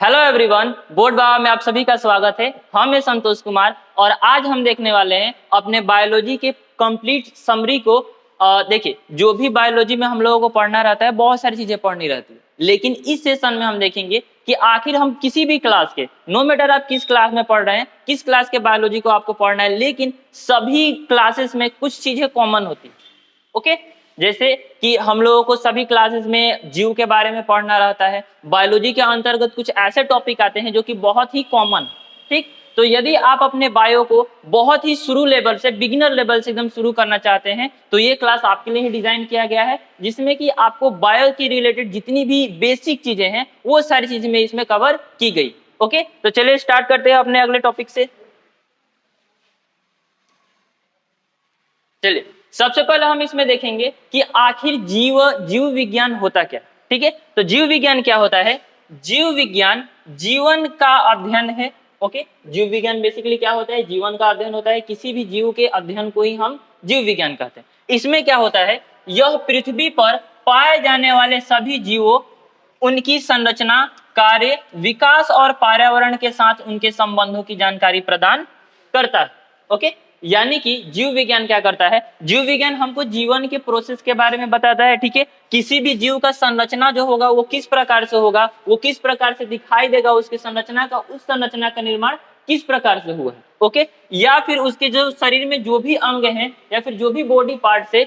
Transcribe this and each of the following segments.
Hello everyone, board बाबा में आप सभी का स्वागत है। हम हैं संतोष कुमार और आज हम देखने वाले हैं अपने बायोलॉजी के कंप्लीट समरी को। देखिए, जो भी बायोलॉजी में हम लोगों को पढ़ना रहता है, बहुत सारी चीजें पढ़नी रहती है, लेकिन इस सेशन में हम देखेंगे कि आखिर हम किसी भी क्लास के, नो मैटर आप किस क्लास में पढ़ रहे हैं, किस क्लास के बायोलॉजी को आपको पढ़ना है, लेकिन सभी क्लासेस में कुछ चीजें कॉमन होती है। ओके, जैसे कि हम लोगों को सभी क्लासेस में जीव के बारे में पढ़ना रहता है। बायोलॉजी के अंतर्गत कुछ ऐसे टॉपिक आते हैं जो कि बहुत ही कॉमन, ठीक। तो यदि आप अपने बायो को बहुत ही शुरू लेवल से, बिगिनर लेवल से एकदम शुरू करना चाहते हैं, तो ये क्लास आपके लिए ही डिजाइन किया गया है, जिसमें कि आपको बायो की रिलेटेड जितनी भी बेसिक चीजें हैं वो सारी चीजें में इसमें कवर की गई। ओके, तो चलिए स्टार्ट करते हैं अपने अगले टॉपिक से। चलिए, सबसे पहले हम इसमें देखेंगे कि आखिर जीव विज्ञान होता क्या। ठीक है, तो जीव विज्ञान क्या होता है? जीव विज्ञान जीवन का अध्ययन है। ओके, जीव विज्ञान बेसिकली क्या होता है? जीवन का अध्ययन होता है। किसी भी जीव के अध्ययन को ही हम जीव विज्ञान कहते हैं। इसमें क्या होता है? यह पृथ्वी पर पाए जाने वाले सभी जीवों, उनकी संरचना, कार्य, विकास और पर्यावरण के साथ उनके संबंधों की जानकारी प्रदान करता है। ओके, यानी कि जीव विज्ञान क्या करता है? जीव विज्ञान हमको जीवन के प्रोसेस के बारे में बताता है। ठीक है, किसी भी जीव का संरचना जो होगा वो किस प्रकार से होगा, वो किस प्रकार से दिखाई देगा, उसकी संरचना का, उस संरचना का निर्माण किस प्रकार से हुआ है। ओके, या फिर उसके जो शरीर में जो भी अंग हैं या फिर जो भी बॉडी पार्ट है,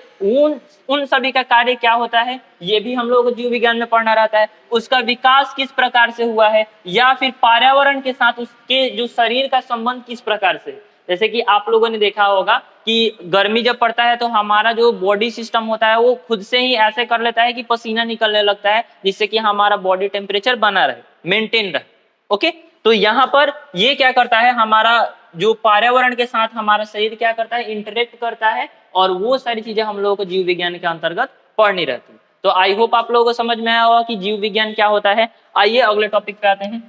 उन सभी का कार्य क्या होता है, ये भी हम लोगों को जीव विज्ञान में पढ़ना रहता है। उसका विकास किस प्रकार से हुआ है, या फिर पर्यावरण के साथ उसके जो शरीर का संबंध किस प्रकार से। जैसे कि आप लोगों ने देखा होगा कि गर्मी जब पड़ता है तो हमारा जो बॉडी सिस्टम होता है वो खुद से ही ऐसे कर लेता है कि पसीना निकलने लगता है, जिससे कि हमारा बॉडी टेम्परेचर बना रहे, मेंटेन रहे। ओके, तो यहाँ पर ये क्या करता है, हमारा जो पर्यावरण के साथ हमारा शरीर क्या करता है, इंटरेक्ट करता है, और वो सारी चीजें हम लोगों को जीव विज्ञान के अंतर्गत पढ़नी रहती है। तो आई होप आप लोगों को समझ में आया होगा कि जीव विज्ञान क्या होता है। आइए अगले टॉपिक पे आते हैं।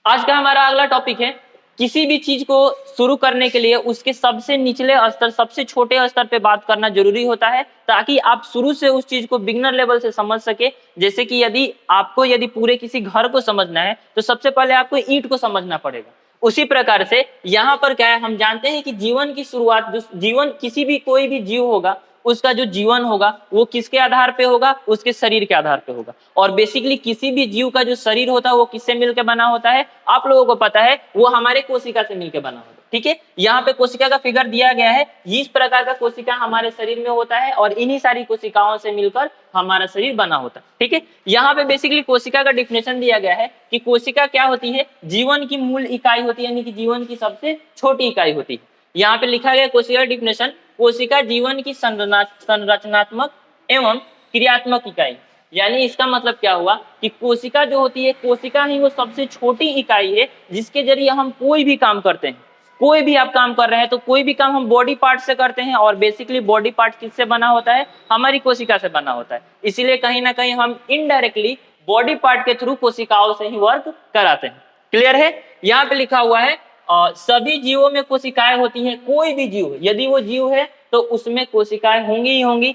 आज का हमारा अगला टॉपिक है, किसी भी चीज को शुरू करने के लिए उसके सबसे निचले स्तर, सबसे छोटे स्तर पे बात करना जरूरी होता है, ताकि आप शुरू से उस चीज को बिगिनर लेवल से समझ सके। जैसे कि यदि पूरे किसी घर को समझना है तो सबसे पहले आपको ईंट को समझना पड़ेगा। उसी प्रकार से यहाँ पर क्या है, हम जानते हैं कि जीवन की शुरुआत, जो जीवन किसी भी कोई भी जीव होगा, उसका जो जीवन होगा वो किसके आधार पे होगा? उसके शरीर के आधार पे होगा। और बेसिकली किसी भी जीव का जो शरीर होता है वो किससे मिलकर बना होता है? आप लोगों को पता है, वो हमारे कोशिका से मिलकर बना होता है। ठीक है, यहाँ पे कोशिका का फिगर दिया गया है। इस प्रकार का कोशिका हमारे शरीर में होता है और इन्हीं सारी कोशिकाओं से मिलकर हमारा शरीर बना होता है। ठीक है, यहाँ पे बेसिकली कोशिका का डिफिनेशन दिया गया है कि कोशिका क्या होती है? जीवन की मूल इकाई होती है, यानी कि जीवन की सबसे छोटी इकाई होती है। यहाँ पे लिखा गया कोशिका डिफिनेशन, कोशिका जीवन की संरचनात्मक एवं क्रियात्मक इकाई। यानी इसका मतलब क्या हुआ कि कोशिका जो होती है, कोशिका ही वो सबसे छोटी इकाई है जिसके जरिए हम कोई भी काम करते हैं। कोई भी आप काम कर रहे हैं तो कोई भी काम हम बॉडी पार्ट से करते हैं, और बेसिकली बॉडी पार्ट किससे बना होता है? हमारी कोशिका से बना होता है। इसीलिए कहीं ना कहीं हम इनडायरेक्टली बॉडी पार्ट के थ्रू कोशिकाओं से ही वर्क कराते हैं। क्लियर है? यहाँ पे लिखा हुआ है सभी जीवों में कोशिकाएं होती हैं। कोई भी जीव, यदि वो जीव है तो उसमें कोशिकाएं होंगी ही होंगी,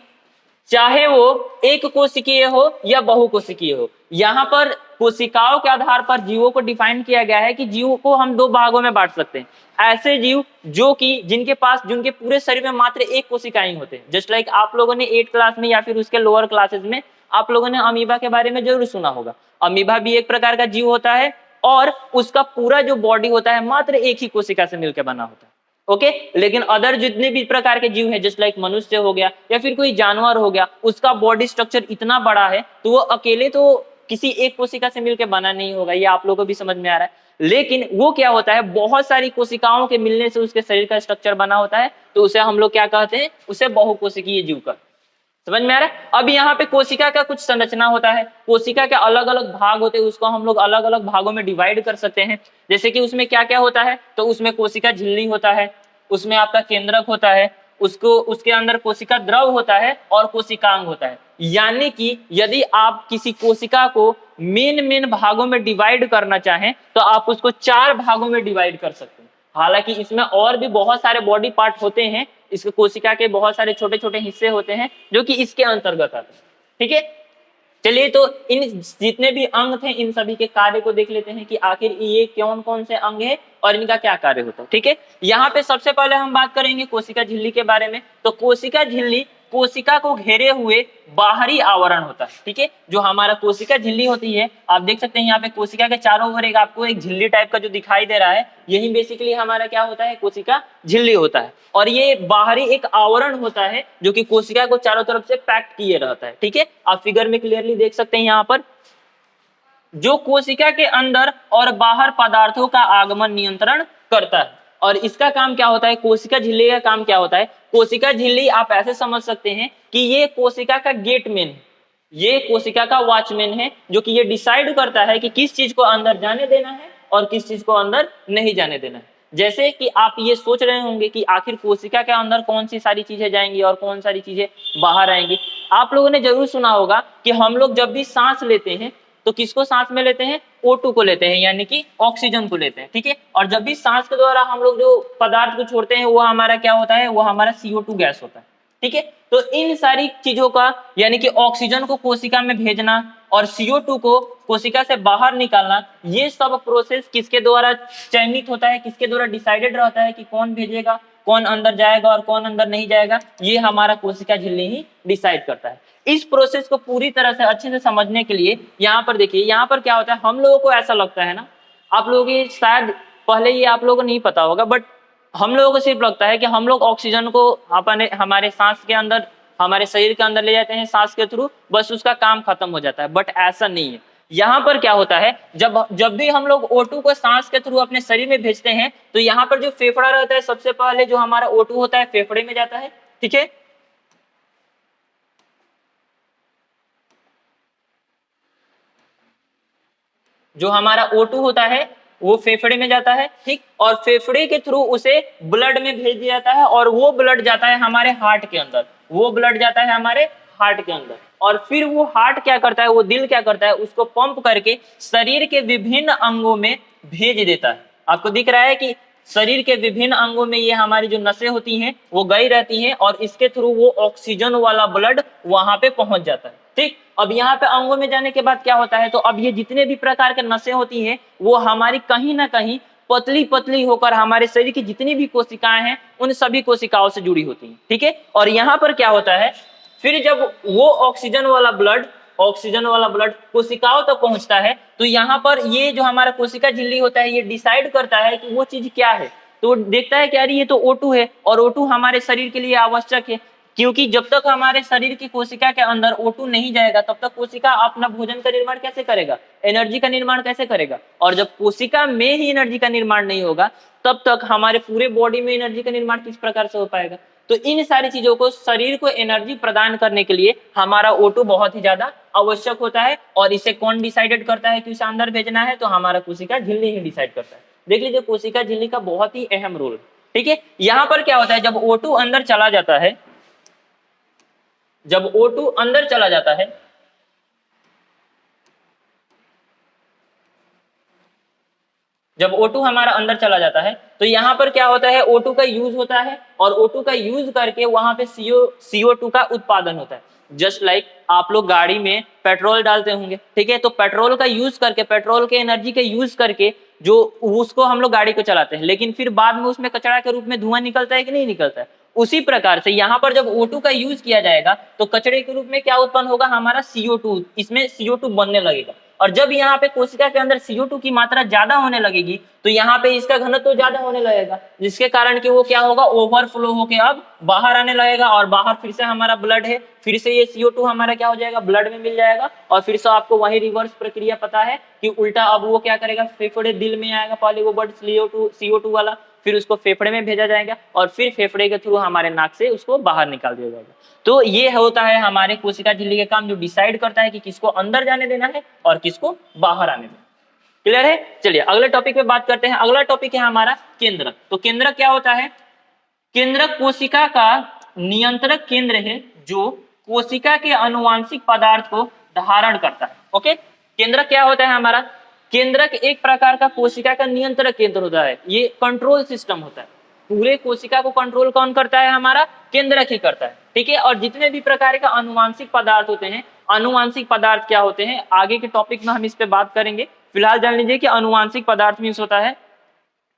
चाहे वो एक कोशिकीय हो या बहुकोशिकीय हो। यहाँ पर कोशिकाओं के आधार पर जीवों को डिफाइन किया गया है कि जीव को हम दो भागों में बांट सकते हैं। ऐसे जीव जो कि जिनके पूरे शरीर में मात्र एक कोशिकाएं होते हैं। जस्ट लाइक आप लोगों ने 8th क्लास में या फिर उसके लोअर क्लासेस में आप लोगों ने अमीबा के बारे में जरूर सुना होगा। अमीबा भी एक प्रकार का जीव होता है और उसका पूरा जो बॉडी होता है मात्र एक ही कोशिका से मिलकर बना होता है। ओके, लेकिन अदर जितने भी प्रकार के जीव हैं, जस्ट लाइक मनुष्य हो गया या फिर कोई जानवर हो गया, उसका बॉडी स्ट्रक्चर इतना बड़ा है तो वो अकेले तो किसी एक कोशिका से मिलकर बना नहीं होगा। ये आप लोगों को भी समझ में आ रहा है। लेकिन वो क्या होता है, बहुत सारी कोशिकाओं के मिलने से उसके शरीर का स्ट्रक्चर बना होता है, तो उसे हम लोग क्या कहते हैं? उसे बहुकोशिकीय जीव कहते हैं। समझ में आ रहा है? अब यहाँ पे कोशिका का कुछ संरचना होता है, कोशिका के अलग अलग भाग होते हैं, उसको हम लोग अलग अलग भागों में डिवाइड कर सकते हैं। जैसे कि उसमें क्या क्या होता है, तो उसमें कोशिका झिल्ली होता है, उसमें आपका केंद्रक होता है, उसके अंदर कोशिका द्रव होता है और कोशिकांग होता है। यानी कि यदि आप किसी कोशिका को मेन भागों में डिवाइड करना चाहें तो आप उसको 4 भागों में डिवाइड कर सकते हैं। हालांकि इसमें और भी बहुत सारे बॉडी पार्ट होते हैं, इसके कोशिका के बहुत सारे छोटे छोटे हिस्से होते हैं जो कि इसके अंतर्गत आते हैं। ठीक है, चलिए तो इन जितने भी अंग थे इन सभी के कार्य को देख लेते हैं कि आखिर ये कौन कौन से अंग है और इनका क्या कार्य होता है। ठीक है, यहाँ पे सबसे पहले हम बात करेंगे कोशिका झिल्ली के बारे में। तो कोशिका झिल्ली कोशिका को घेरे हुए बाहरी आवरण होता है। ठीक है, जो हमारा कोशिका झिल्ली होती है, आप देख सकते हैं यहाँ पे कोशिका के चारों ओर एक आपको एक झिल्ली टाइप का जो दिखाई दे रहा है, यही बेसिकली हमारा क्या होता है, कोशिका झिल्ली होता है। और ये बाहरी एक आवरण होता है जो कि कोशिका को चारों तरफ से पैक्ड किए रहता है। ठीक है, आप फिगर में क्लियरली देख सकते हैं यहाँ पर, जो कोशिका के अंदर और बाहर पदार्थों का आगमन नियंत्रण करता है। और इसका काम क्या होता है, कोशिका झिल्ली का काम क्या होता है, कोशिका झिल्ली आप ऐसे समझ सकते हैं कि ये कोशिका का गेटमैन है, ये कोशिका का वॉचमैन है, जो कि ये डिसाइड करता है कि किस चीज को अंदर जाने देना है और किस चीज को अंदर नहीं जाने देना है। जैसे कि आप ये सोच रहे होंगे कि आखिर कोशिका के अंदर कौन सी सारी चीजें जाएंगी और कौन सारी चीजें बाहर आएंगी। आप लोगों ने जरूर सुना होगा कि हम लोग जब भी सांस लेते हैं तो किसको सांस में लेते हैं, O2 को लेते हैं, यानी कि ऑक्सीजन को लेते हैं। ठीक है, और जब भी सांस के द्वारा हम लोग जो पदार्थ को छोड़ते हैं वो हमारा क्या होता है, वो हमारा CO2 गैस होता है। ठीक है, तो इन सारी चीजों का यानी कि ऑक्सीजन को कोशिका में भेजना और CO2 को कोशिका से बाहर निकालना, ये सब प्रोसेस किसके द्वारा चयनित होता है, किसके द्वारा डिसाइडेड रहता है कि कौन भेजेगा, कौन अंदर जाएगा और कौन अंदर नहीं जाएगा, ये हमारा कोशिका झिल्ली ही डिसाइड करता है। इस प्रोसेस को पूरी तरह से अच्छे से समझने के लिए यहाँ पर देखिए, यहाँ पर क्या होता है, हम लोगों को ऐसा लगता है ना, आप लोगों की शायद पहले ये आप लोगों को नहीं पता होगा, बट हम लोगों को सिर्फ लगता है कि हम लोग ऑक्सीजन को अपने हमारे सांस के अंदर, हमारे शरीर के अंदर ले जाते हैं सांस के थ्रू, बस उसका काम खत्म हो जाता है। बट ऐसा नहीं है, यहाँ पर क्या होता है, जब भी हम लोग O2 को सांस के थ्रू अपने शरीर में भेजते हैं तो यहाँ पर जो फेफड़ा रहता है, सबसे पहले जो हमारा O2 होता है फेफड़े में जाता है। ठीक है, जो हमारा O2 होता है वो फेफड़े में जाता है। ठीक, और फेफड़े के थ्रू उसे ब्लड में भेज दिया जाता है और वो ब्लड जाता है हमारे हार्ट के अंदर, वो ब्लड जाता है हमारे हार्ट के अंदर। और फिर वो हार्ट क्या करता है, वो दिल क्या करता है, उसको पंप करके शरीर के विभिन्न अंगों में भेज देता है। आपको दिख रहा है कि शरीर के विभिन्न अंगों में ये हमारी जो नसें होती हैं वो गई रहती हैं और इसके थ्रू वो ऑक्सीजन वाला ब्लड वहां पे पहुंच जाता है। ठीक, अब यहाँ पे अंगों में जाने के बाद क्या होता है, तो अब ये जितने भी प्रकार के नसें होती हैं वो हमारी कहीं ना कहीं पतली पतली होकर हमारे शरीर की जितनी भी कोशिकाएं हैं उन सभी कोशिकाओं से जुड़ी होती हैं। ठीक है, और यहाँ पर क्या होता है, फिर जब वो ऑक्सीजन वाला ब्लड कोशिकाओं तक पहुंचता है तो यहाँ पर ये जो हमारा कोशिका झिल्ली होता है ये डिसाइड करता है कि वो चीज क्या है। तो देखता है कि यार ये तो O2 है और O2 हमारे शरीर के लिए आवश्यक है, क्योंकि जब तक हमारे शरीर की कोशिका के अंदर O2 नहीं जाएगा तब तक कोशिका अपना भोजन का निर्माण कैसे करेगा, एनर्जी का निर्माण कैसे करेगा। और जब कोशिका में ही एनर्जी का निर्माण नहीं होगा तब तक हमारे पूरे बॉडी में एनर्जी का निर्माण किस प्रकार से हो पाएगा। तो इन सारी चीजों को, शरीर को एनर्जी प्रदान करने के लिए हमारा O2 बहुत ही ज्यादा आवश्यक होता है। और इसे कौन डिसाइडेड करता है कि उसे अंदर भेजना है, तो हमारा कोशिका झिल्ली ही डिसाइड करता है। देख लीजिए कोशिका झिल्ली का बहुत ही अहम रोल। ठीक है, यहाँ पर क्या होता है, जब O2 अंदर चला जाता है, जब O2 अंदर चला जाता है जब O2 हमारा अंदर चला जाता है तो यहाँ पर क्या होता है, O2 का यूज होता है और O2 का यूज करके वहां पे CO2 का उत्पादन होता है। जस्ट लाइक आप लोग गाड़ी में पेट्रोल डालते होंगे, ठीक है, तो पेट्रोल का यूज करके, पेट्रोल के एनर्जी का यूज करके जो उसको हम लोग गाड़ी को चलाते हैं, लेकिन फिर बाद में उसमें कचरा के रूप में धुआं निकलता है कि नहीं निकलता है। उसी प्रकार से यहाँ पर जब O2 का यूज किया जाएगा तो कचरे के रूप में क्या उत्पन्न होगा, हमारा CO2, इसमें CO2 बनने लगेगा। और जब यहाँ पे कोशिका के अंदर CO2 की मात्रा ज्यादा होने लगेगी तो यहाँ पे इसका घनत्व तो ज्यादा होने लगेगा, जिसके कारण कि वो क्या होगा, ओवरफ्लो होके अब बाहर आने लगेगा और बाहर फिर से हमारा ब्लड है, फिर से ये CO2 हमारा क्या हो जाएगा, ब्लड में मिल जाएगा और फिर से आपको वही रिवर्स प्रक्रिया पता है कि उल्टा अब वो क्या करेगा, फेफड़े दिल में आएगा पहले वो ब्लड CO2 वाला, फिर उसको फेफड़े में भेजा जाएगा और फिर फेफड़े के थ्रू हमारे नाक से उसको बाहर निकाल दिया जाएगा। तो ये होता है हमारे कोशिका झिल्ली का काम, जो डिसाइड करता है कि किसको अंदर जाने देना है और किसको बाहर आने देना। क्लियर है? चलिए अगले टॉपिक पे बात करते हैं। अगला टॉपिक है हमारा केंद्रक। तो केंद्रक क्या होता है? केंद्रक कोशिका का नियंत्रक केंद्र है जो कोशिका के अनुवांशिक पदार्थ को धारण करता है। ओके, केंद्रक क्या होता है हमारा? केंद्रक एक प्रकार का कोशिका का नियंत्रक केंद्र होता है, ये कंट्रोल सिस्टम होता है। पूरे कोशिका को कंट्रोल कौन करता है? हमारा केंद्रक ही करता है। ठीक है, और जितने भी प्रकार का अनुवांशिक पदार्थ होते हैं अनुवांशिक पदार्थ क्या होते हैं, आगे के टॉपिक में हम इस पे बात करेंगे। फिलहाल जान लीजिए कि अनुवांशिक पदार्थ मीन्स होता है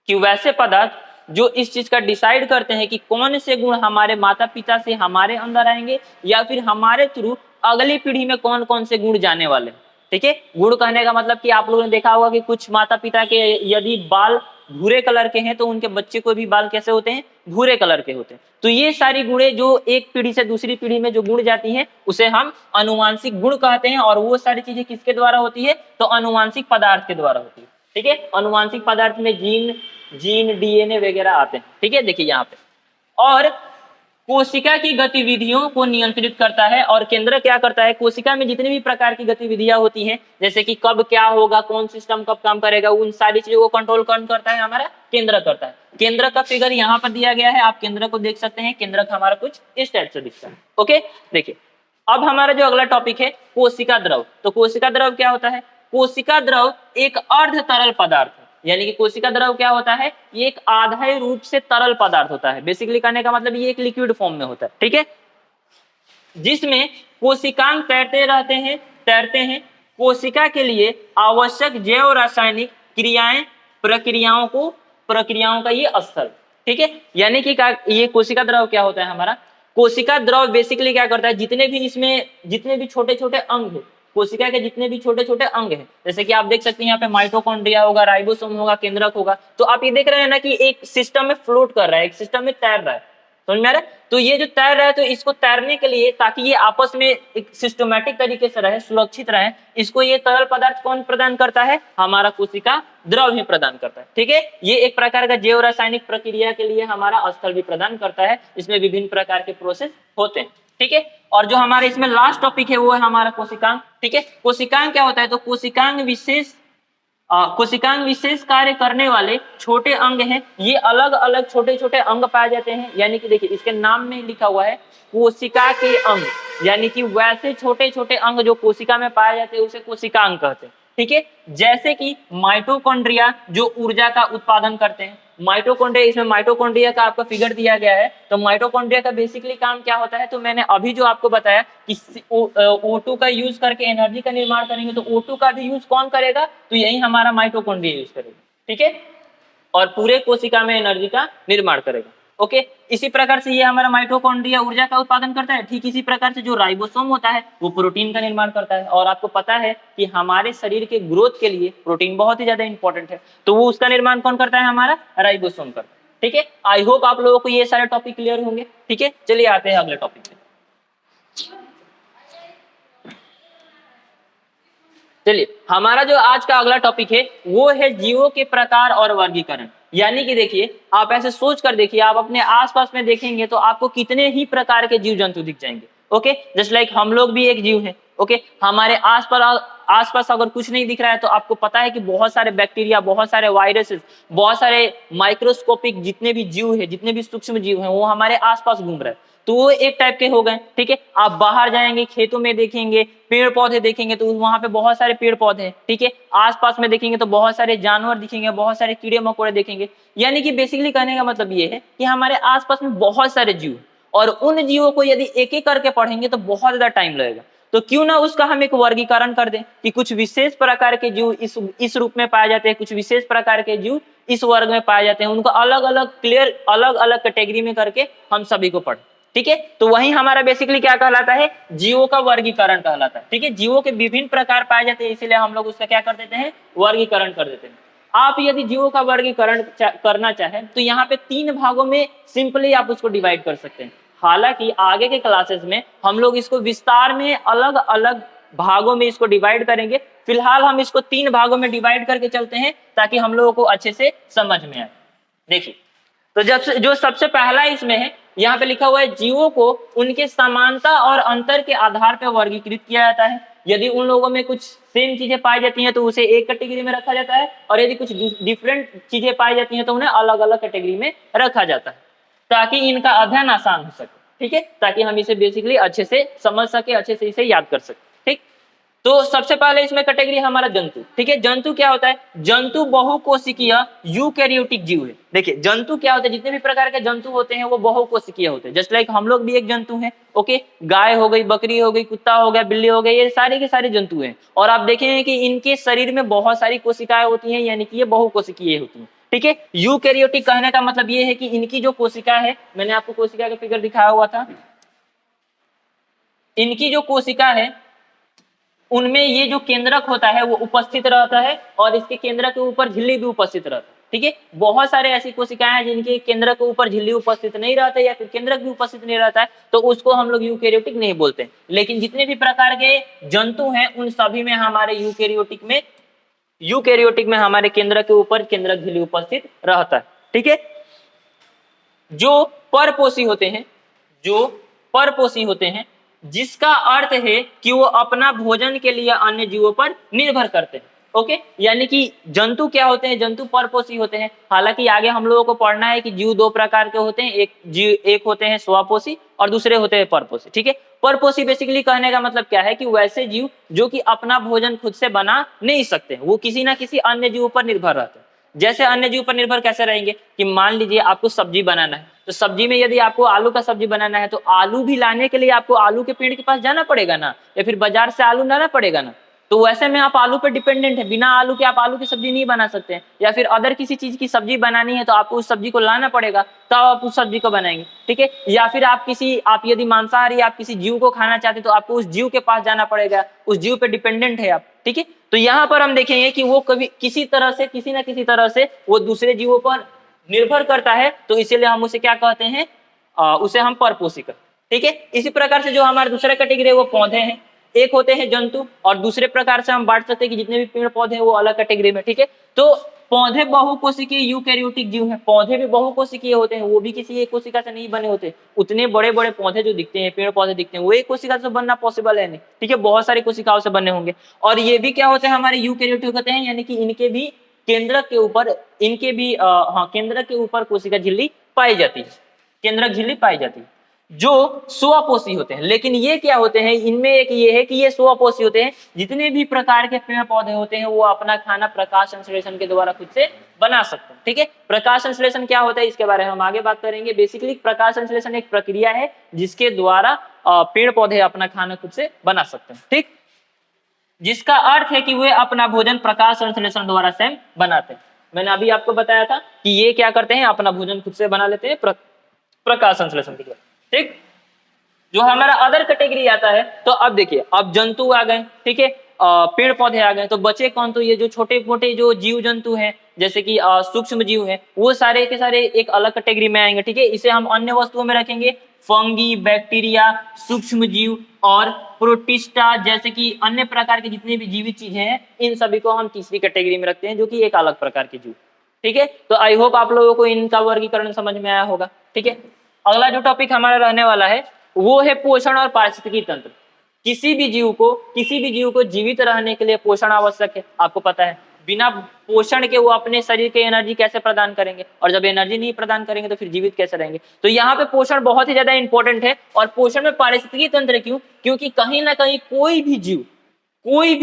कि वैसे पदार्थ जो इस चीज का डिसाइड करते हैं कि कौन से गुण हमारे माता पिता से हमारे अंदर आएंगे या फिर हमारे थ्रू अगली पीढ़ी में कौन कौन से गुण जाने वाले हैं। ठीक है, गुण कहने का मतलब कि आप लोगों ने देखा होगा कि कुछ माता पिता के यदि बाल भूरे कलर के हैं तो उनके बच्चे को भी बाल कैसे होते हैं, भूरे कलर के होते हैं। तो ये सारी गुणें जो एक पीढ़ी से दूसरी पीढ़ी में जो गुण जाती हैं उसे हम अनुवांशिक गुण कहते हैं। और वो सारी चीजें किसके द्वारा होती है, तो अनुवांशिक पदार्थ के द्वारा होती है। ठीक है, अनुवांशिक पदार्थ में जीन डीएनए वगैरह आते हैं। ठीक है, देखिए यहाँ पे, और कोशिका की गतिविधियों को नियंत्रित करता है। और केंद्र क्या करता है, कोशिका में जितनी भी प्रकार की गतिविधियां होती हैं, जैसे कि कब क्या होगा, कौन सिस्टम कब काम करेगा, उन सारी चीजों को कंट्रोल कौन करता है, हमारा केंद्र करता है। केंद्र का फिगर यहाँ पर दिया गया है, आप केंद्र को देख सकते हैं। केंद्र का हमारा कुछ इस टाइप से दिखता है। ओके, देखिए अब हमारा जो अगला टॉपिक है कोशिका द्रव। तो कोशिका द्रव क्या होता है, कोशिका द्रव एक अर्ध तरल पदार्थ है। यानी कि कोशिका द्रव क्या होता है, ये एक आधार रूप से तरल पदार्थ होता है। बेसिकली कहने का मतलब ये एक लिक्विड फॉर्म में होता है। ठीक है, जिसमें कोशिकांग तैरते हैं। कोशिका के लिए आवश्यक जैव रासायनिक प्रक्रियाओं का ये स्थल। ठीक है, यानी कि ये कोशिका द्रव क्या होता है हमारा, कोशिका द्रव बेसिकली क्या करता है, जितने भी छोटे छोटे अंग है, कोशिका के जितने भी छोटे छोटे अंग हैं, जैसे कि आप देख सकते हैं यहाँ पे माइटोकॉन्ड्रिया होगा, राइबोसोम होगा, केंद्रक होगा। तो आप ये देख रहे हैं ना कि एक सिस्टम में फ्लोट कर रहा है, एक सिस्टम में तैर रहा है, समझ में आ रहा है। तो ये जो तैर रहा है, तो इसको तैरने के लिए, ताकि ये आपस में एक सिस्टमैटिक तरीके से रहे, सुरक्षित रहे, इसको ये तरल पदार्थ कौन प्रदान करता है, हमारा कोशिका द्रव ही प्रदान करता है। ठीक है, ये एक प्रकार का जैव रासायनिक प्रक्रिया के लिए हमारा स्थल भी प्रदान करता है। इसमें विभिन्न प्रकार के प्रोसेस होते हैं। ठीक है, और जो हमारे इसमें लास्ट टॉपिक है वो है हमारा कोशिकांग। ठीक है, कोशिकांग क्या होता है, तो कोशिकांग विशेष कार्य करने वाले छोटे अंग हैं। ये अलग अलग छोटे छोटे अंग पाए जाते हैं। यानी कि देखिए इसके नाम में लिखा हुआ है कोशिका के अंग, यानी कि वैसे छोटे छोटे अंग जो कोशिका में पाए जाते हैं उसे कोशिकांग कहते हैं। ठीक है, जैसे कि माइटोकॉन्ड्रिया जो ऊर्जा का उत्पादन करते हैं। माइटोकॉन्ड्रिया, इसमें माइटोकॉन्ड्रिया का आपका फिगर दिया गया है। तो माइटोकॉन्ड्रिया का बेसिकली काम क्या होता है, तो मैंने अभी जो आपको बताया कि O2 का यूज करके एनर्जी का निर्माण करेंगे, तो O2 का भी यूज कौन करेगा, तो यही हमारा माइटोकॉन्ड्रिया यूज करेगा। ठीक है, और पूरे कोशिका में एनर्जी का निर्माण करेगा। ओके, इसी प्रकार से ये हमारा माइटोकॉन्ड्रिया ऊर्जा का उत्पादन करता है। ठीक इसी प्रकार से जो राइबोसोम होता है वो प्रोटीन का निर्माण करता है। और आपको पता है कि हमारे शरीर के ग्रोथ के लिए प्रोटीन बहुत ही ज्यादा इंपॉर्टेंट है, तो वो उसका निर्माण कौन करता है, हमारा राइबोसोम करता है। ठीक है, आई होप आप लोगों को ये सारे टॉपिक क्लियर होंगे। ठीक है, चलिए आते हैं अगले टॉपिक पे। चलिए, हमारा जो आज का अगला टॉपिक है वो है जीवों के प्रकार और वर्गीकरण। यानी कि देखिए, आप ऐसे सोच कर देखिए, आप अपने आसपास में देखेंगे तो आपको कितने ही प्रकार के जीव जंतु दिख जाएंगे। ओके, जस्ट लाइक हम लोग भी एक जीव है। ओके, हमारे आसपास अगर कुछ नहीं दिख रहा है तो आपको पता है कि बहुत सारे बैक्टीरिया, बहुत सारे वायरसेस, बहुत सारे माइक्रोस्कोपिक जितने भी जीव है, जितने भी सूक्ष्म जीव हैं, वो हमारे आसपास घूम रहे हैं। तो वो एक टाइप के हो गए। ठीक है, आप बाहर जाएंगे, खेतों में देखेंगे, पेड़ पौधे देखेंगे तो वहां पे बहुत सारे पेड़ पौधे हैं। ठीक है, आसपास में देखेंगे तो बहुत सारे जानवर दिखेंगे, बहुत सारे कीड़े मकोड़े देखेंगे। यानी कि बेसिकली कहने का मतलब ये है कि हमारे आसपास में बहुत सारे जीव, और उन जीवों को यदि एक एक करके पढ़ेंगे तो बहुत ज्यादा टाइम लगेगा। तो क्यों ना उसका हम एक वर्गीकरण कर दें कि कुछ विशेष प्रकार के जीव इस रूप में पाए जाते हैं, कुछ विशेष प्रकार के जीव इस वर्ग में पाए जाते हैं। उनको अलग अलग कैटेगरी में करके हम सभी को पढ़ें। ठीक है, तो वही हमारा बेसिकली क्या कहलाता है, जीवों का वर्गीकरण कहलाता है। ठीक है, जीवों के विभिन्न प्रकार पाए जाते हैं, इसीलिए हम लोग उसका क्या कर देते हैं, वर्गीकरण कर देते हैं। आप यदि जीवों का वर्गीकरण करना चाहें तो यहाँ पे 3 भागों में सिंपली आप उसको डिवाइड कर सकते हैं। हालांकि आगे के क्लासेस में हम लोग इसको विस्तार में अलग अलग भागों में इसको डिवाइड करेंगे। फिलहाल हम इसको 3 भागों में डिवाइड करके चलते हैं ताकि हम लोगों को अच्छे से समझ में आए। देखिए, तो जो सबसे पहला इसमें है, यहाँ पे लिखा हुआ है जीवों को उनके समानता और अंतर के आधार पर वर्गीकृत किया जाता है। यदि उन लोगों में कुछ सेम चीजें पाई जाती हैं तो उसे एक कैटेगरी में रखा जाता है, और यदि कुछ डिफरेंट चीजें पाई जाती हैं तो उन्हें अलग अलग कैटेगरी में रखा जाता है, ताकि इनका अध्ययन आसान हो सके। ठीक है, ताकि हम इसे बेसिकली अच्छे से समझ सके, अच्छे से इसे याद कर सके। ठीक, तो सबसे पहले इसमें कैटेगरी हमारा जंतु, ठीक है। जंतु क्या होता है? जंतु बहुकोशिकीय यूकैरियोटिक जीव है। देखिए जंतु क्या होता है, जितने भी प्रकार के जंतु होते हैं वो बहुकोशिकीय होते हैं। जस्ट लाइक हम लोग भी एक जंतु हैं, ओके। गाय हो गई, बकरी हो गई, कुत्ता हो गया, बिल्ली हो गई, ये सारे के सारे जंतु हैं। और आप देखेंगे कि इनके शरीर में बहुत सारी कोशिकाएं होती हैं, यानी कि ये बहुकोशिकीय होती हैं, ठीक है। यूकैरियोटिक कहने का मतलब ये है कि इनकी जो कोशिका है, मैंने आपको कोशिका का फिगर दिखाया हुआ था, इनकी जो कोशिका है उनमें ये जो केंद्रक होता है वो उपस्थित रहता है, और इसके केंद्रक के ऊपर झिल्ली भी उपस्थित रहता है, ठीक है। बहुत सारे ऐसी कोशिकाएं हैं जिनके केंद्रक के ऊपर झिल्ली उपस्थित नहीं रहता है या फिर केंद्रक भी उपस्थित नहीं रहता है, तो उसको हम लोग यूकैरियोटिक नहीं बोलते। लेकिन जितने भी प्रकार के जंतु हैं उन सभी में हमारे यूकैरियोटिक में हमारे केंद्रक के ऊपर केंद्रक झिल्ली उपस्थित रहता है, ठीक है। जो परपोषी होते हैं, जिसका अर्थ है कि वो अपना भोजन के लिए अन्य जीवों पर निर्भर करते हैं, ओके। यानी कि जंतु क्या होते हैं? जंतु परपोषी होते हैं। हालांकि आगे हम लोगों को पढ़ना है कि जीव दो प्रकार के होते हैं, एक होते हैं स्वपोषी और दूसरे होते हैं परपोषी, ठीक है। परपोषी बेसिकली कहने का मतलब क्या है कि वैसे जीव जो कि अपना भोजन खुद से बना नहीं सकते, वो किसी ना किसी अन्य जीवों पर निर्भर रहते हैं। जैसे अन्य जीव पर निर्भर कैसे रहेंगे कि मान लीजिए आपको सब्जी बनाना है, तो सब्जी में यदि आपको आलू का सब्जी बनाना है तो आलू भी लाने के लिए आपको आलू के पेड़ के पास जाना पड़ेगा ना, या फिर बाजार से आलू लाना पड़ेगा ना। तो वैसे में आप आलू पर डिपेंडेंट है, बिना आलू के आप आलू की सब्जी नहीं बना सकते हैं। या फिर अदर किसी चीज की सब्जी बनानी है तो आपको उस सब्जी को लाना पड़ेगा, तब आप उस सब्जी को बनाएंगे, ठीक है। या फिर आप यदि मांसाहारी आप किसी जीव को खाना चाहते तो आपको उस जीव के पास जाना पड़ेगा, उस जीव पे डिपेंडेंट है आप, ठीक है। तो यहाँ पर हम देखेंगे कि वो कभी किसी ना किसी तरह से वो दूसरे जीवों पर निर्भर करता है, तो इसीलिए हम उसे क्या कहते हैं, उसे हम परपोषी कहते हैं, ठीक है। इसी प्रकार से जो हमारा दूसरा कैटेगरी है वो पौधे हैं। एक होते हैं जंतु, और दूसरे प्रकार से हम बांट सकते हैं कि जितने भी पेड़ पौधे हैं वो अलग कैटेगरी में, ठीक है। तो पौधे बहुकोशिकीय यूकैरियोटिक जीव हैं। पौधे भी बहुकोशिकीय होते हैं, वो भी किसी एक कोशिका से नहीं बने होते। उतने बड़े बड़े पौधे जो दिखते हैं, पेड़ पौधे दिखते हैं, वो एक कोशिका से बनना पॉसिबल है नहीं, ठीक है। बहुत सारी कोशिकाओं से बने होंगे। और ये भी क्या होते हैं, हमारे यूकैरियोटिक होते हैं, यानी कि इनके भी केंद्रक के ऊपर कोशिका झिल्ली पाई जाती है, केंद्रक झिल्ली पाई जाती है, जो स्वपोषी होते हैं। लेकिन ये क्या होते हैं, इनमें एक ये है कि ये स्वपोषी होते हैं। जितने भी प्रकार के पेड़ पौधे होते हैं वो अपना खाना प्रकाश संश्लेषण के द्वारा खुद से बना सकते हैं, ठीक है। प्रकाश संश्लेषण क्या होता है इसके बारे में हम आगे बात करेंगे। बेसिकली प्रकाश संश्लेषण एक प्रक्रिया है जिसके द्वारा पेड़ पौधे अपना खाना खुद से बना सकते हैं, ठीक। जिसका अर्थ है कि वे अपना भोजन प्रकाश संश्लेषण द्वारा स्वयं बनाते हैं। मैंने अभी आपको बताया था कि ये क्या करते हैं, अपना भोजन खुद से बना लेते हैं प्रकाश संश्लेषण के द्वारा, ठीक। जो हमारा अदर कैटेगरी आता है, तो अब देखिए, अब जंतु आ गए, ठीक है, पेड़ पौधे आ गए, तो बचे कौन? तो ये जो छोटे मोटे जो जीव जंतु हैं, जैसे कि सूक्ष्म जीव हैं, वो सारे के सारे एक अलग कैटेगरी में आएंगे, ठीक है। इसे हम अन्य वस्तुओं में रखेंगे, फंगी, बैक्टीरिया, सूक्ष्म जीव और प्रोटिस्टा जैसे कि अन्य प्रकार के जितने भी जीवित चीजें हैं, इन सभी को हम तीसरी कैटेगरी में रखते हैं, जो कि एक अलग प्रकार के जीव, ठीक है। तो आई होप आप लोगों को इनका वर्गीकरण समझ में आया होगा, ठीक है। अगला जो टॉपिक हमारा रहने वाला है वो है पोषण और पारिस्थितिकी तंत्र। किसी भी जीव को जीवित रहने के लिए पोषण आवश्यक है, आपको पता है। बिना पोषण के वो अपने शरीर के एनर्जी कैसे प्रदान करेंगे, और जब एनर्जी नहीं प्रदान करेंगे तो फिर जीवित कैसे रहेंगे। तो यहाँ पे पोषण बहुत ही ज्यादा इंपॉर्टेंट है। और पोषण में पारिस्थितिकी तंत्र क्यों? क्योंकि कहीं ना कहीं कोई भी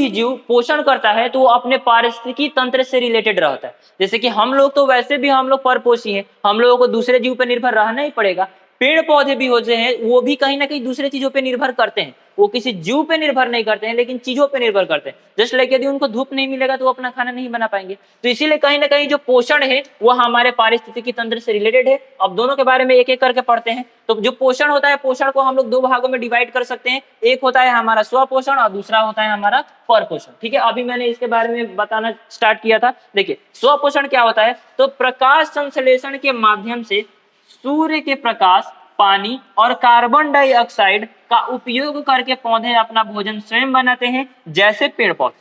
जीव पोषण करता है तो वो अपने पारिस्थितिकी तंत्र से रिलेटेड रहता है। जैसे कि हम लोग तो वैसे भी हम लोग परपोषी हैं, हम लोगों को दूसरे जीव पर निर्भर रहना ही पड़ेगा। पेड़ पौधे भी होते हैं, वो भी कहीं ना कहीं दूसरे चीजों पे निर्भर करते हैं। वो किसी जीव पे निर्भर नहीं करते हैं, लेकिन चीजों पे निर्भर करते हैं। जस्ट लाइक यदि उनको धूप नहीं मिलेगा तो वो अपना खाना नहीं बना पाएंगे। तो इसीलिए कहीं ना कहीं जो पोषण है वो हमारे पारिस्थितिकी तंत्र से रिलेटेड है। अब दोनों के बारे में एक एक करके पढ़ते हैं। तो जो पोषण होता है, पोषण को हम लोग दो भागों में डिवाइड कर सकते हैं। एक होता है हमारा स्वपोषण और दूसरा होता है हमारा परपोषण, ठीक है। अभी मैंने इसके बारे में बताना स्टार्ट किया था। देखिए स्वपोषण क्या होता है, तो प्रकाश संश्लेषण के माध्यम से सूर्य के प्रकाश, पानी और कार्बन डाइऑक्साइड का उपयोग करके पौधे अपना भोजन स्वयं बनाते हैं, जैसे पेड़ पौधे,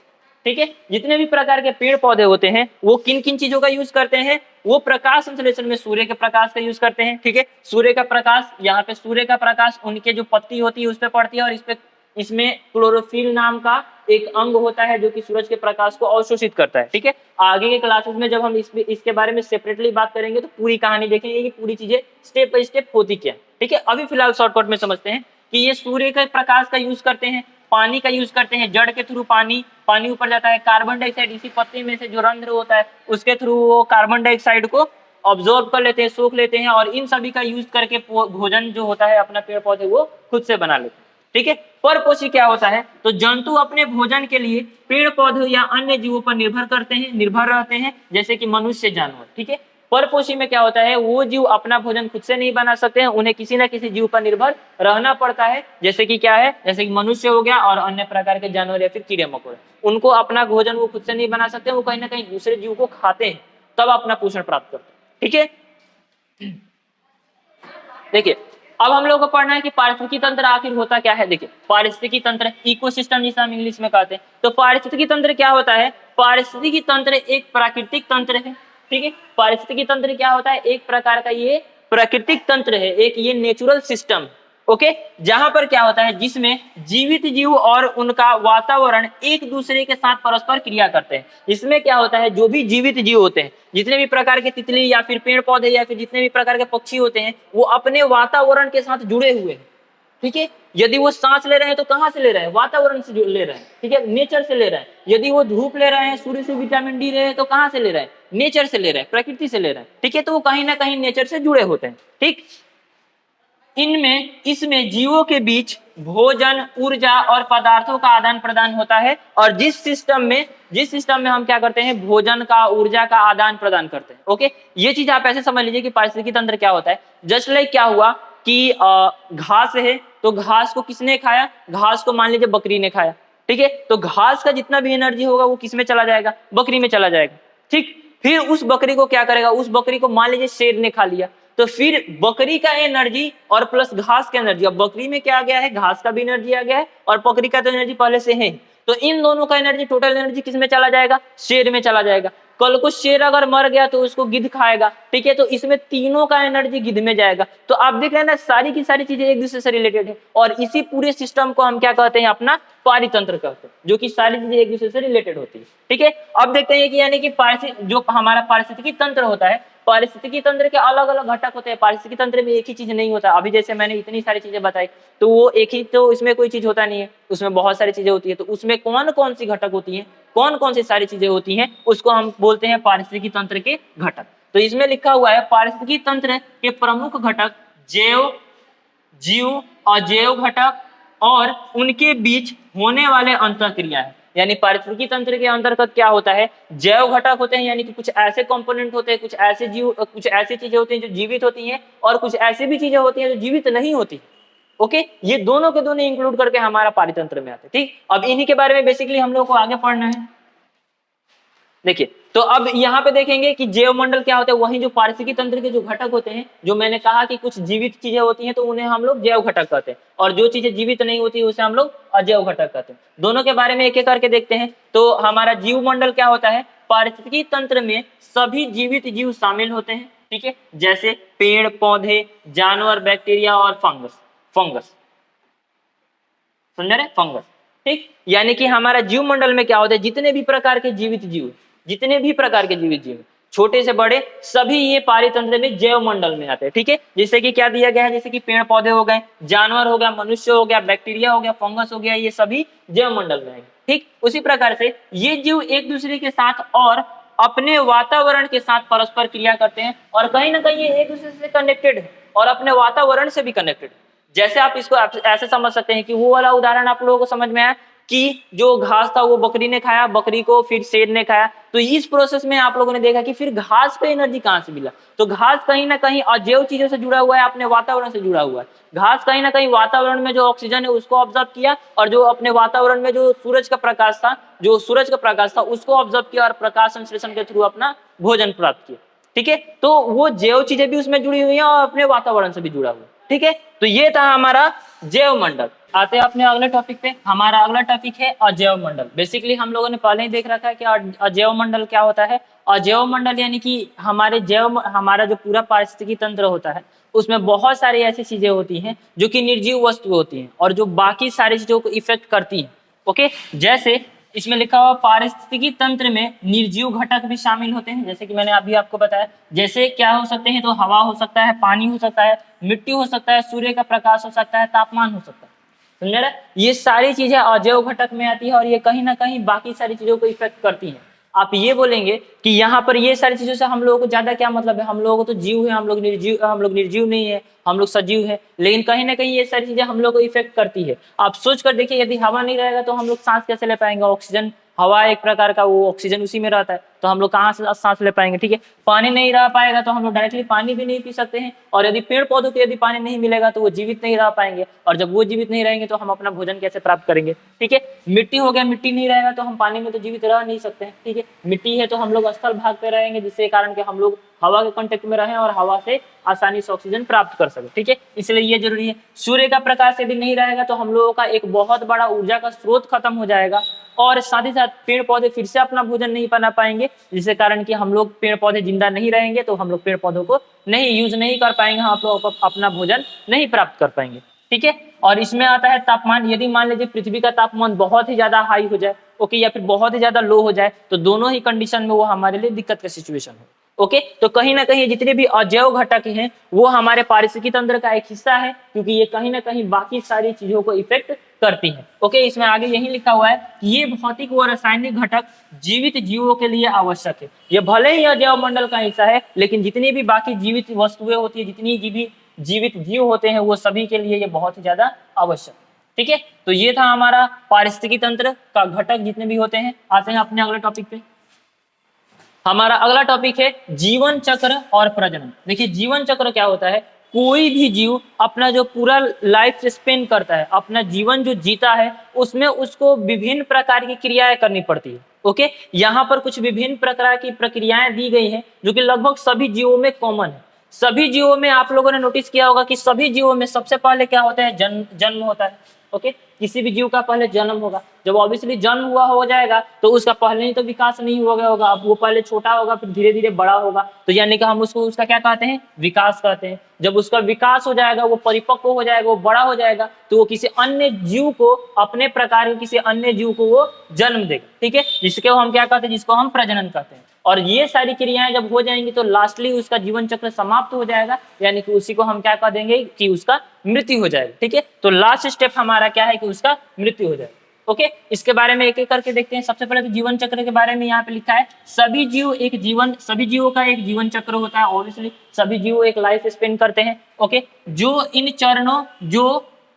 ठीक है। जितने भी प्रकार के पेड़ पौधे होते हैं वो किन किन चीजों का यूज करते हैं, वो प्रकाश संश्लेषण में सूर्य के प्रकाश का यूज करते हैं, ठीक है। सूर्य का प्रकाश, यहाँ पे सूर्य का प्रकाश उनके जो पत्ती होती है उस पर पड़ती है, और इसमें क्लोरोफिल नाम का एक अंग होता है जो कि सूरज के प्रकाश को अवशोषित करता है, ठीक है। आगे के क्लासेस में जब हम इसके बारे में सेपरेटली बात करेंगे तो पूरी कहानी देखेंगे कि पूरी चीजें स्टेप बाय स्टेप होती क्या, ठीक है। अभी फिलहाल शॉर्टकट में समझते हैं कि ये सूर्य के प्रकाश का यूज करते हैं, पानी का यूज करते हैं, जड़ के थ्रू पानी ऊपर जाता है, कार्बन डाइऑक्साइड इसी पत्ते में से जो रंध्र होता है उसके थ्रू वो कार्बन डाइऑक्साइड को ऑब्जॉर्व कर लेते हैं, सोख लेते हैं, और इन सभी का यूज करके भोजन जो होता है अपना पेड़ पौधे वो खुद से बना लेते हैं। ठीक है, परपोषी क्या होता है, तो जंतु अपने भोजन के लिए पेड़ पौधे या अन्य जीवों पर निर्भर रहते हैं, जैसे कि मनुष्य, जानवर। ठीक है, परपोषी में क्या होता है, वो जीव अपना भोजन खुद से नहीं बना सकते हैं, उन्हें किसी न किसी जीव पर निर्भर रहना पड़ता है, जैसे कि क्या है, जैसे कि मनुष्य हो गया और अन्य प्रकार के जानवर या फिर कीड़े मकोड़े। उनको अपना भोजन वो खुद से नहीं बना सकते, वो कहीं ना कहीं दूसरे जीव को खाते हैं तब अपना पोषण प्राप्त करते हैं। ठीक है, देखिए अब हम लोग को पढ़ना है कि पारिस्थितिकी तंत्र आखिर होता क्या है। देखिए पारिस्थितिकी तंत्र, इकोसिस्टम जिसे हम इंग्लिश में कहते हैं। तो पारिस्थितिकी तंत्र क्या होता है, पारिस्थितिकी तंत्र एक प्राकृतिक तंत्र है। ठीक है, पारिस्थितिकी तंत्र क्या होता है, एक प्रकार का ये प्राकृतिक तंत्र है, एक ये नेचुरल सिस्टम। ओके, जहां पर क्या होता है, जिसमें जीवित जीव और उनका वातावरण एक दूसरे के साथ परस्पर क्रिया करते हैं। इसमें क्या होता है, जो भी जीवित जीव होते हैं, जितने भी प्रकार के तितली या फिर पेड़ पौधे या फिर जितने भी प्रकार के पक्षी होते हैं, वो अपने वातावरण के साथ जुड़े हुए हैं। ठीक है, यदि वो सांस ले रहे हैं तो कहाँ से ले रहे हैं, वातावरण से ले रहे हैं। ठीक है, नेचर से ले रहे हैं। यदि वो धूप ले रहे हैं, सूर्य से विटामिन डी ले रहे हैं, तो कहाँ से ले रहे हैं, नेचर से ले रहे हैं, प्रकृति से ले रहे हैं। ठीक है, तो वो कहीं ना कहीं नेचर से जुड़े होते हैं। ठीक, इसमें जीवों के बीच भोजन, ऊर्जा और पदार्थों का आदान प्रदान होता है, और जिस सिस्टम में हम क्या करते हैं, भोजन का, ऊर्जा का आदान प्रदान करते हैं। ओके, ये चीज आप ऐसे समझ लीजिए कि पारिस्थितिकी तंत्र क्या होता है। जस्ट लाइक क्या हुआ कि घास है, तो घास को किसने खाया, घास को मान लीजिए बकरी ने खाया। ठीक है, तो घास का जितना भी एनर्जी होगा वो किस में चला जाएगा, बकरी में चला जाएगा। ठीक, फिर उस बकरी को क्या करेगा, उस बकरी को मान लीजिए शेर ने खा लिया, तो फिर बकरी का एनर्जी और प्लस घास का एनर्जी, अब बकरी में क्या आ गया है, घास का भी एनर्जी आ गया है, और बकरी का तो एनर्जी पहले से है, तो इन दोनों का एनर्जी, टोटल एनर्जी किस में चला जाएगा, शेर में चला जाएगा। कल को शेर अगर मर गया तो उसको गिद्ध खाएगा। ठीक है, तो इसमें तीनों का एनर्जी गिद्ध में जाएगा। तो आप देख रहे हैं ना, सारी की सारी चीजें एक दूसरे से रिलेटेड है, और इसी पूरे सिस्टम को हम क्या कहते हैं, अपना पारितंत्र कहते हैं, जो कि सारी चीजें एक दूसरे से रिलेटेड होती है। ठीक है, अब देखते हैं कि यानी कि जो हमारा पारिस्थितिकी तंत्र होता है, पारिस्थितिकी तंत्र के अलग अलग घटक होते हैं। पारिस्थितिकी तंत्र में एक ही चीज नहीं होता। अभी जैसे मैंने इतनी सारी चीजें बताई, तो वो एक ही, तो इसमें कोई चीज होता नहीं है, उसमें बहुत सारी चीजें होती है। तो उसमें कौन कौन सी घटक होती हैं, कौन कौन सी सारी चीजें होती हैं, उसको हम बोलते हैं पारिस्थितिकी तंत्र के घटक। तो इसमें लिखा हुआ है, पारिस्थितिकी तंत्र के प्रमुख घटक जैव, जीव, अजैव घटक और उनके बीच होने वाले अंतःक्रिया है। यानी पारिस्थितिकी तंत्र के अंतर्गत क्या होता है, जैव घटक होते हैं, यानी कि कुछ ऐसे कंपोनेंट होते हैं, कुछ ऐसे जीव, कुछ ऐसी चीजें होती हैं जो जीवित होती हैं, और कुछ ऐसी भी चीजें होती हैं जो जीवित नहीं होती। ओके, ये दोनों के दोनों इंक्लूड करके हमारा पारितंत्र में आते हैं। ठीक, अब इन्हीं के बारे में बेसिकली हम लोग को आगे पढ़ना है। देखिए, तो अब यहाँ पे देखेंगे कि जैव मंडल क्या होता है, वही जो पारिस्थितिकी तंत्र के जो घटक होते हैं, जो मैंने कहा कि कुछ जीवित चीजें होती हैं तो उन्हें हम लोग जैव घटक कहते हैं, और जो चीजें जीवित नहीं होती उसे हम लोग अजैव घटक कहते हैं। दोनों के बारे में एक एक करके देखते हैं। तो हमारा जीव मंडल क्या होता है, पारिस्थितिकी तंत्र में सभी जीवित जीव शामिल होते हैं। ठीक है, जैसे पेड़ पौधे, जानवर, बैक्टीरिया और फंगस समझ रहे, फंगस। ठीक, यानी कि हमारा जीव मंडल में क्या होता है, जितने भी प्रकार के जीवित जीव, छोटे से बड़े सभी ये पारितंत्र में जैव मंडल में आते हैं। ठीक है, जैसे कि क्या दिया गया है, जैसे कि पेड़ पौधे हो गए, जानवर हो गया, मनुष्य हो गया, बैक्टीरिया हो गया, फंगस हो गया, ये सभी जैव मंडल में आएंगे। ठीक, उसी प्रकार से ये जीव एक दूसरे के साथ और अपने वातावरण के साथ परस्पर क्रिया करते हैं, और कहीं ना कहीं ये एक दूसरे से कनेक्टेड है और अपने वातावरण से भी कनेक्टेड है। जैसे आप इसको ऐसे समझ सकते हैं कि वो वाला उदाहरण आप लोगों को समझ में आया कि जो घास था वो बकरी ने खाया, बकरी को फिर शेर ने खाया, तो इस प्रोसेस में आप लोगों ने देखा कि फिर घास पे एनर्जी कहाँ से मिला, तो घास कहीं ना कहीं अजैव चीजों से जुड़ा हुआ है, अपने वातावरण से जुड़ा हुआ है। घास कहीं ना कहीं वातावरण में जो ऑक्सीजन है उसको ऑब्जर्व किया, और जो अपने वातावरण में जो सूरज का प्रकाश था उसको ऑब्जर्व किया, और प्रकाश संश्लेषण के थ्रू अपना भोजन प्राप्त किया। ठीक है, तो वो जैव चीजें भी उसमें जुड़ी हुई हैं और अपने वातावरण से भी जुड़ा हुआ है। ठीक है, तो ये था हमारा जैव मंडल। आते हैं अपने अगले टॉपिक पे। हमारा अगला टॉपिक है अजैव मंडल। बेसिकली हम लोगों ने पहले ही देख रखा है कि अजैव मंडल क्या होता है। अजैव मंडल यानी कि हमारा जो पूरा पारिस्थितिकी तंत्र होता है उसमें बहुत सारी ऐसी चीजें होती हैं जो कि निर्जीव वस्तु होती हैं और जो बाकी सारी चीजों को इफेक्ट करती हैं। ओके, जैसे इसमें लिखा हुआ पारिस्थितिकी तंत्र में निर्जीव घटक भी शामिल होते हैं, जैसे कि मैंने अभी आपको बताया। जैसे क्या हो सकते हैं, तो हवा हो सकता है, पानी हो सकता है, मिट्टी हो सकता है, सूर्य का प्रकाश हो सकता है, तापमान हो सकता है। समझ रहा है? ये सारी चीजें अजैव घटक में आती है और ये कहीं ना कहीं बाकी सारी चीजों को इफेक्ट करती हैं। आप ये बोलेंगे कि यहाँ पर ये सारी चीजों से हम लोगों को ज्यादा क्या मतलब है, हम लोगों को तो जीव है, हम लोग निर्जीव नहीं है, हम लोग सजीव है, लेकिन कहीं ना कहीं ये सारी चीजें हम लोग को इफेक्ट करती है। आप सोच कर देखिए, यदि हवा नहीं रहेगा तो हम लोग सांस कैसे ले पाएंगे? ऑक्सीजन, हवा एक प्रकार का वो ऑक्सीजन उसी में रहता है, तो हम लोग कहाँ से सांस ले पाएंगे? ठीक है, पानी नहीं रह पाएगा तो हम लोग डायरेक्टली पानी भी नहीं पी सकते हैं, और यदि पेड़ पौधों को यदि पानी नहीं मिलेगा तो वो जीवित नहीं रह पाएंगे, और जब वो जीवित नहीं रहेंगे तो हम अपना भोजन कैसे प्राप्त करेंगे? ठीक है, मिट्टी हो गया, मिट्टी नहीं रहेगा तो हम पानी में तो जीवित रह नहीं सकते हैं। ठीक है, मिट्टी है तो हम लोग स्थल भाग पे रहेंगे, जिससे कारण कि हम लोग हवा के कांटेक्ट में रहें और हवा से आसानी से ऑक्सीजन प्राप्त कर सके। ठीक है, इसलिए ये जरूरी है। सूर्य का प्रकाश यदि नहीं रहेगा तो हम लोगों का एक बहुत बड़ा ऊर्जा का स्रोत खत्म हो जाएगा, और साथ ही साथ पेड़ पौधे फिर से अपना भोजन नहीं बना पाएंगे, जिसके कारण कि हम लोग पेड़ पौधे जिंदा नहीं रहेंगे तो हम लोग पेड़ पौधों को नहीं यूज नहीं कर पाएंगे, हम लोग अपना भोजन नहीं प्राप्त कर पाएंगे। ठीक है, और इसमें आता है तापमान। यदि मान लीजिए पृथ्वी का तापमान बहुत ही ज्यादा हाई हो जाए, ओके, या फिर बहुत ही ज्यादा लो हो जाए, तो दोनों ही कंडीशन में वो हमारे लिए दिक्कत का सिचुएशन है। ओके, तो कहीं ना कहीं जितने भी अजैव घटक हैं वो हमारे पारिस्थितिकी तंत्र का एक हिस्सा है, क्योंकि ये कहीं ना कहीं बाकी सारी चीजों को इफेक्ट करती हैं। ओके, इसमें आगे यही लिखा हुआ है कि ये भौतिक व रासायनिक घटक जीवित जीवों के लिए आवश्यक है। ये भले ही अजैव मंडल का हिस्सा है, लेकिन जितनी भी बाकी जीवित वस्तुएं होती है, जितनी भी जीवित जीव होते हैं, वो सभी के लिए ये बहुत ही ज्यादा आवश्यक है। ठीक है, तो ये था हमारा पारिस्थितिकी तंत्र का घटक जितने भी होते हैं। आते हैं अपने अगले टॉपिक पे। हमारा अगला टॉपिक है जीवन चक्र और प्रजनन। देखिए, जीवन चक्र क्या होता है? कोई भी जीव अपना जो पूरा लाइफ स्पेंड करता है, अपना जीवन जो जीता है, उसमें उसको विभिन्न प्रकार की क्रियाएं करनी पड़ती है। ओके, यहाँ पर कुछ विभिन्न प्रकार की प्रक्रियाएं दी गई हैं जो कि लगभग सभी जीवों में कॉमन है। सभी जीवों में आप लोगों ने नोटिस किया होगा कि सभी जीवों में सबसे पहले क्या होता है? जन्म होता है। ओके, किसी भी जीव का पहले जन्म होगा। जब ऑब्वियसली जन्म हुआ हो जाएगा तो उसका पहले ही तो विकास नहीं हुआ गया होगा, अब वो पहले छोटा होगा फिर धीरे धीरे बड़ा होगा, तो यानी कि हम उसको उसका क्या कहते हैं? विकास कहते हैं। जब उसका विकास हो जाएगा, वो परिपक्व हो जाएगा, वो बड़ा हो जाएगा, तो वो किसी अन्य जीव को, अपने प्रकार के किसी अन्य जीव को वो जन्म देगा। ठीक है, जिसको हम क्या कहते हैं? जिसको हम प्रजनन कहते हैं। और ये सारी क्रियाएं जब हो जाएंगी तो लास्टली उसका जीवन चक्र समाप्त हो जाएगा, यानी कि उसी को हम क्या कह देंगे? कि उसका मृत्यु हो जाएगा। ठीक है, तो लास्ट स्टेप हमारा क्या है? कि उसका मृत्यु हो जाएगा। ओके, इसके बारे में एक एक करके देखते हैं। सबसे पहले तो जीवन चक्र के बारे में यहाँ पे लिखा है, सभी जीवों का एक जीवन चक्र होता है। ऑब्वियसली सभी जीव एक लाइफ स्पेंड करते हैं। ओके, जो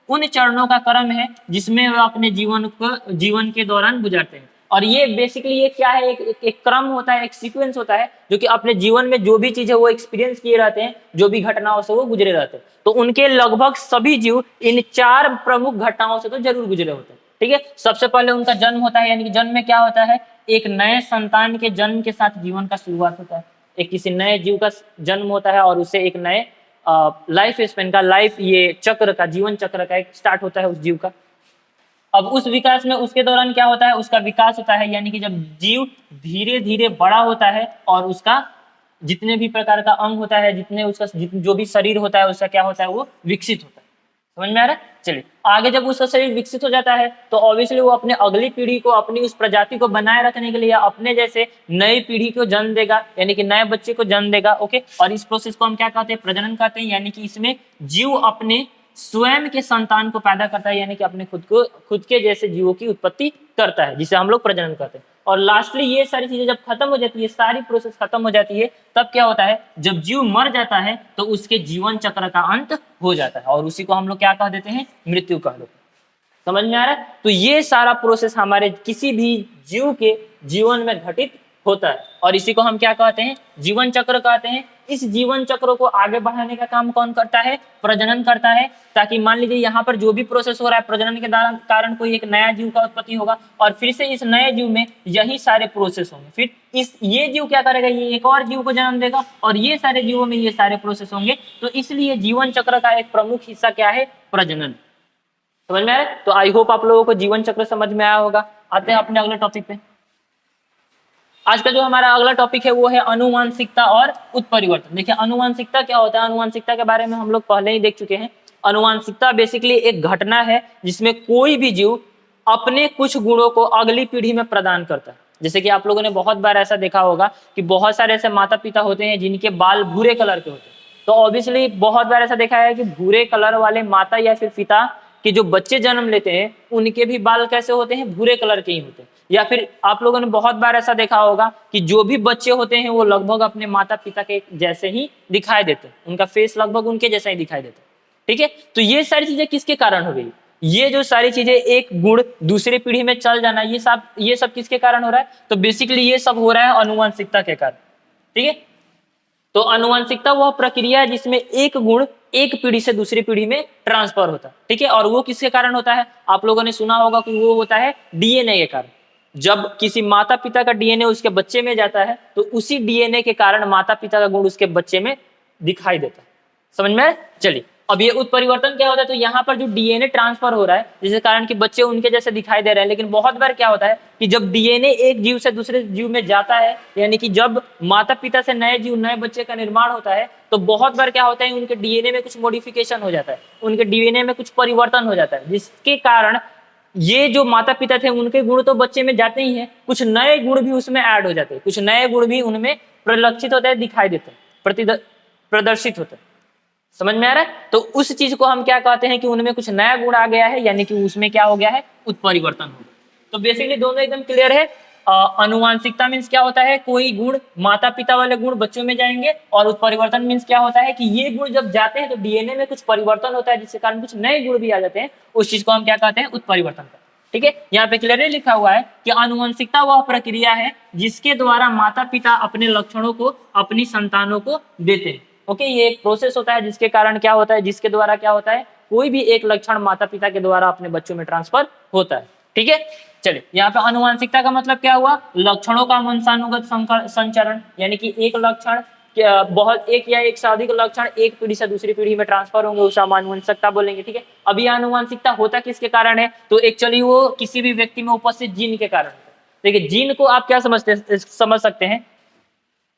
उन चरणों का क्रम है जिसमें वे अपने जीवन के दौरान गुजरते हैं। और ये बेसिकली ये क्या है? एक क्रम होता है, एक सीक्वेंस होता है, जो कि अपने जीवन में जो भी चीजें वो एक्सपीरियंस किए रहते हैं, जो भी घटनाओं से वो गुजरे रहते हैं, तो उनके लगभग सभी जीव इन 4 प्रमुख घटनाओं से तो जरूर गुजरे होते हैं। ठीक है, सबसे पहले उनका जन्म होता है, यानी कि जन्म में क्या होता है? एक नए संतान के जन्म के साथ जीवन का शुरुआत होता है। एक किसी नए जीव का जन्म होता है और उससे एक नए लाइफ स्पेन का, जीवन चक्र का एक स्टार्ट होता है उस जीव का। अब उस विकास में उसके दौरान क्या होता है? उसका विकास होता है, यानी कि जब जीव धीरे धीरे बड़ा होता है और उसका जितने भी प्रकार का अंग होता है, जो भी शरीर होता है, उसका क्या होता है? वो विकसित होता है। समझ में आ रहा है? चलिए आगे, जब उसका शरीर विकसित हो जाता है तो ऑब्वियसली वो अपने अगली पीढ़ी को, अपनी उस प्रजाति को बनाए रखने के लिए अपने जैसे नई पीढ़ी को जन्म देगा, यानी कि नए बच्चे को जन्म देगा। ओके, और इस प्रोसेस को हम क्या कहते हैं? प्रजनन कहते हैं। यानी कि इसमें जीव अपने स्वयं के संतान को पैदा करता है, यानी कि अपने खुद के जैसे जीवों की उत्पत्ति करता है, जिसे हम लोग प्रजनन कहते हैं। और लास्टली ये सारी चीजें जब खत्म हो जाती है, सारी प्रोसेस खत्म हो जाती है, तब क्या होता है? जब जीव मर जाता है तो उसके जीवन चक्र का अंत हो जाता है, और उसी को हम लोग क्या कह देते हैं? मृत्यु कह देते हैं। समझ में आ रहा है? तो ये सारा प्रोसेस हमारे किसी भी जीव के जीवन में घटित होता है, और इसी को हम क्या कहते हैं? जीवन चक्र कहते हैं। इस जीवन चक्र को आगे बढ़ाने का काम कौन करता है? प्रजनन करता है, ताकि मान लीजिए यहाँ पर जो भी प्रोसेस हो रहा है, प्रजनन के कारण कोई एक नया जीव का उत्पत्ति होगा, और फिर से इस नए जीव में यही सारे प्रोसेस होंगे। फिर ये जीव क्या करेगा? ये एक और जीव को जन्म देगा, और ये सारे जीवों में ये सारे प्रोसेस होंगे। तो इसलिए जीवन चक्र का एक प्रमुख हिस्सा क्या है? प्रजनन। समझ में आ रहा है? तो आई होप आप लोगों को जीवन चक्र समझ में आया होगा। आते हैं अपने अगले टॉपिक पे। आज का जो हमारा अगला टॉपिक है वो है अनुवांशिकता और उत्परिवर्तन। देखिए, अनुवांशिकता क्या होता है? अनुवांशिकता के बारे में हम लोग पहले ही देख चुके हैं। अनुवांशिकता बेसिकली एक घटना है जिसमें कोई भी जीव अपने कुछ गुणों को अगली पीढ़ी में प्रदान करता है। जैसे कि आप लोगों ने बहुत बार ऐसा देखा होगा कि बहुत सारे ऐसे माता पिता होते हैं जिनके बाल भूरे कलर के होते हैं, तो ऑब्वियसली बहुत बार ऐसा देखा है कि भूरे कलर वाले माता या फिर पिता कि जो बच्चे जन्म लेते हैं उनके भी बाल कैसे होते हैं, भूरे कलर के ही होते हैं। या फिर आप लोगों ने बहुत बार ऐसा देखा होगा कि जो भी बच्चे होते हैं वो लगभग अपने माता पिता के जैसे ही दिखाई देते हैं, उनका फेस लगभग उनके जैसा ही दिखाई देता है। ठीक है, तो ये सारी चीजें किसके कारण हो गई, ये जो सारी चीजें एक गुण दूसरी पीढ़ी में चल जाना, ये सब किसके कारण हो रहा है, तो बेसिकली ये सब हो रहा है अनुवांशिकता के कारण। ठीक है, तो अनुवांशिकता वह प्रक्रिया है जिसमें एक गुण एक पीढ़ी से दूसरी पीढ़ी में ट्रांसफर होता है। ठीक है, और वो किसके कारण होता है, आप लोगों ने सुना होगा कि वो होता है डीएनए के कारण। जब किसी माता पिता का डीएनए उसके बच्चे में जाता है तो उसी डीएनए के कारण माता पिता का गुण उसके बच्चे में दिखाई देता है। समझ में आया? चलिए, अब ये उत्परिवर्तन क्या होता है, तो यहाँ पर जो डीएनए ट्रांसफर हो रहा है जिसके कारण कि बच्चे उनके जैसे दिखाई दे रहे हैं, लेकिन बहुत बार क्या होता है कि जब डीएनए एक जीव से दूसरे जीव में जाता है, यानी कि जब माता पिता से नए जीव नए बच्चे का निर्माण होता है, तो बहुत बार क्या होता है उनके डीएनए में कुछ मॉडिफिकेशन हो जाता है, उनके डीएनए में कुछ परिवर्तन हो जाता है, जिसके कारण ये जो माता पिता थे उनके गुण तो बच्चे में जाते ही हैं, कुछ नए गुण भी उसमें ऐड हो जाते हैं, कुछ नए गुण भी उनमें परिलक्षित होते हैं, दिखाई देते हैं, प्रदर्शित होते हैं। समझ में आ रहा है? तो उस चीज को हम क्या कहते हैं कि उनमें कुछ नया गुण आ गया है, यानी कि उसमें क्या हो गया है, उत्परिवर्तन हो गया। तो बेसिकली दोनों एकदम क्लियर है। अनुवांशिकता मीन्स क्या होता है, कोई गुण माता पिता वाले गुण बच्चों में जाएंगे, और उत्परिवर्तन मीन्स क्या होता है कि ये गुण जब जाते हैं तो डीएनए में कुछ परिवर्तन होता है जिसके कारण कुछ नए गुण भी आ जाते हैं, उस चीज को हम क्या कहते हैं, उत्परिवर्तन। ठीक है, यहाँ पे क्लियरली लिखा हुआ है कि अनुवांशिकता वह प्रक्रिया है जिसके द्वारा माता पिता अपने लक्षणों को अपनी संतानों को देते हैं। ओके, ये एक प्रोसेस होता है जिसके कारण क्या होता है, जिसके द्वारा क्या होता है, कोई भी एक लक्षण माता पिता के द्वारा अपने बच्चों में ट्रांसफर होता है। ठीक है, चलिए यहाँ पे अनुवांशिकता का मतलब क्या हुआ, लक्षणों का वंशानुगत संचरण, यानी कि एक लक्षण बहुत एक या एक से अधिक लक्षण एक पीढ़ी से दूसरी पीढ़ी में ट्रांसफर होंगे, उसे हम अनुवांशिकता बोलेंगे। ठीक है, अब ये अनुवांशिकता होता किसके कारण है, तो एक्चुअली वो किसी भी व्यक्ति में उपस्थित जीन के कारण। देखिए, जीन को आप क्या समझ सकते हैं,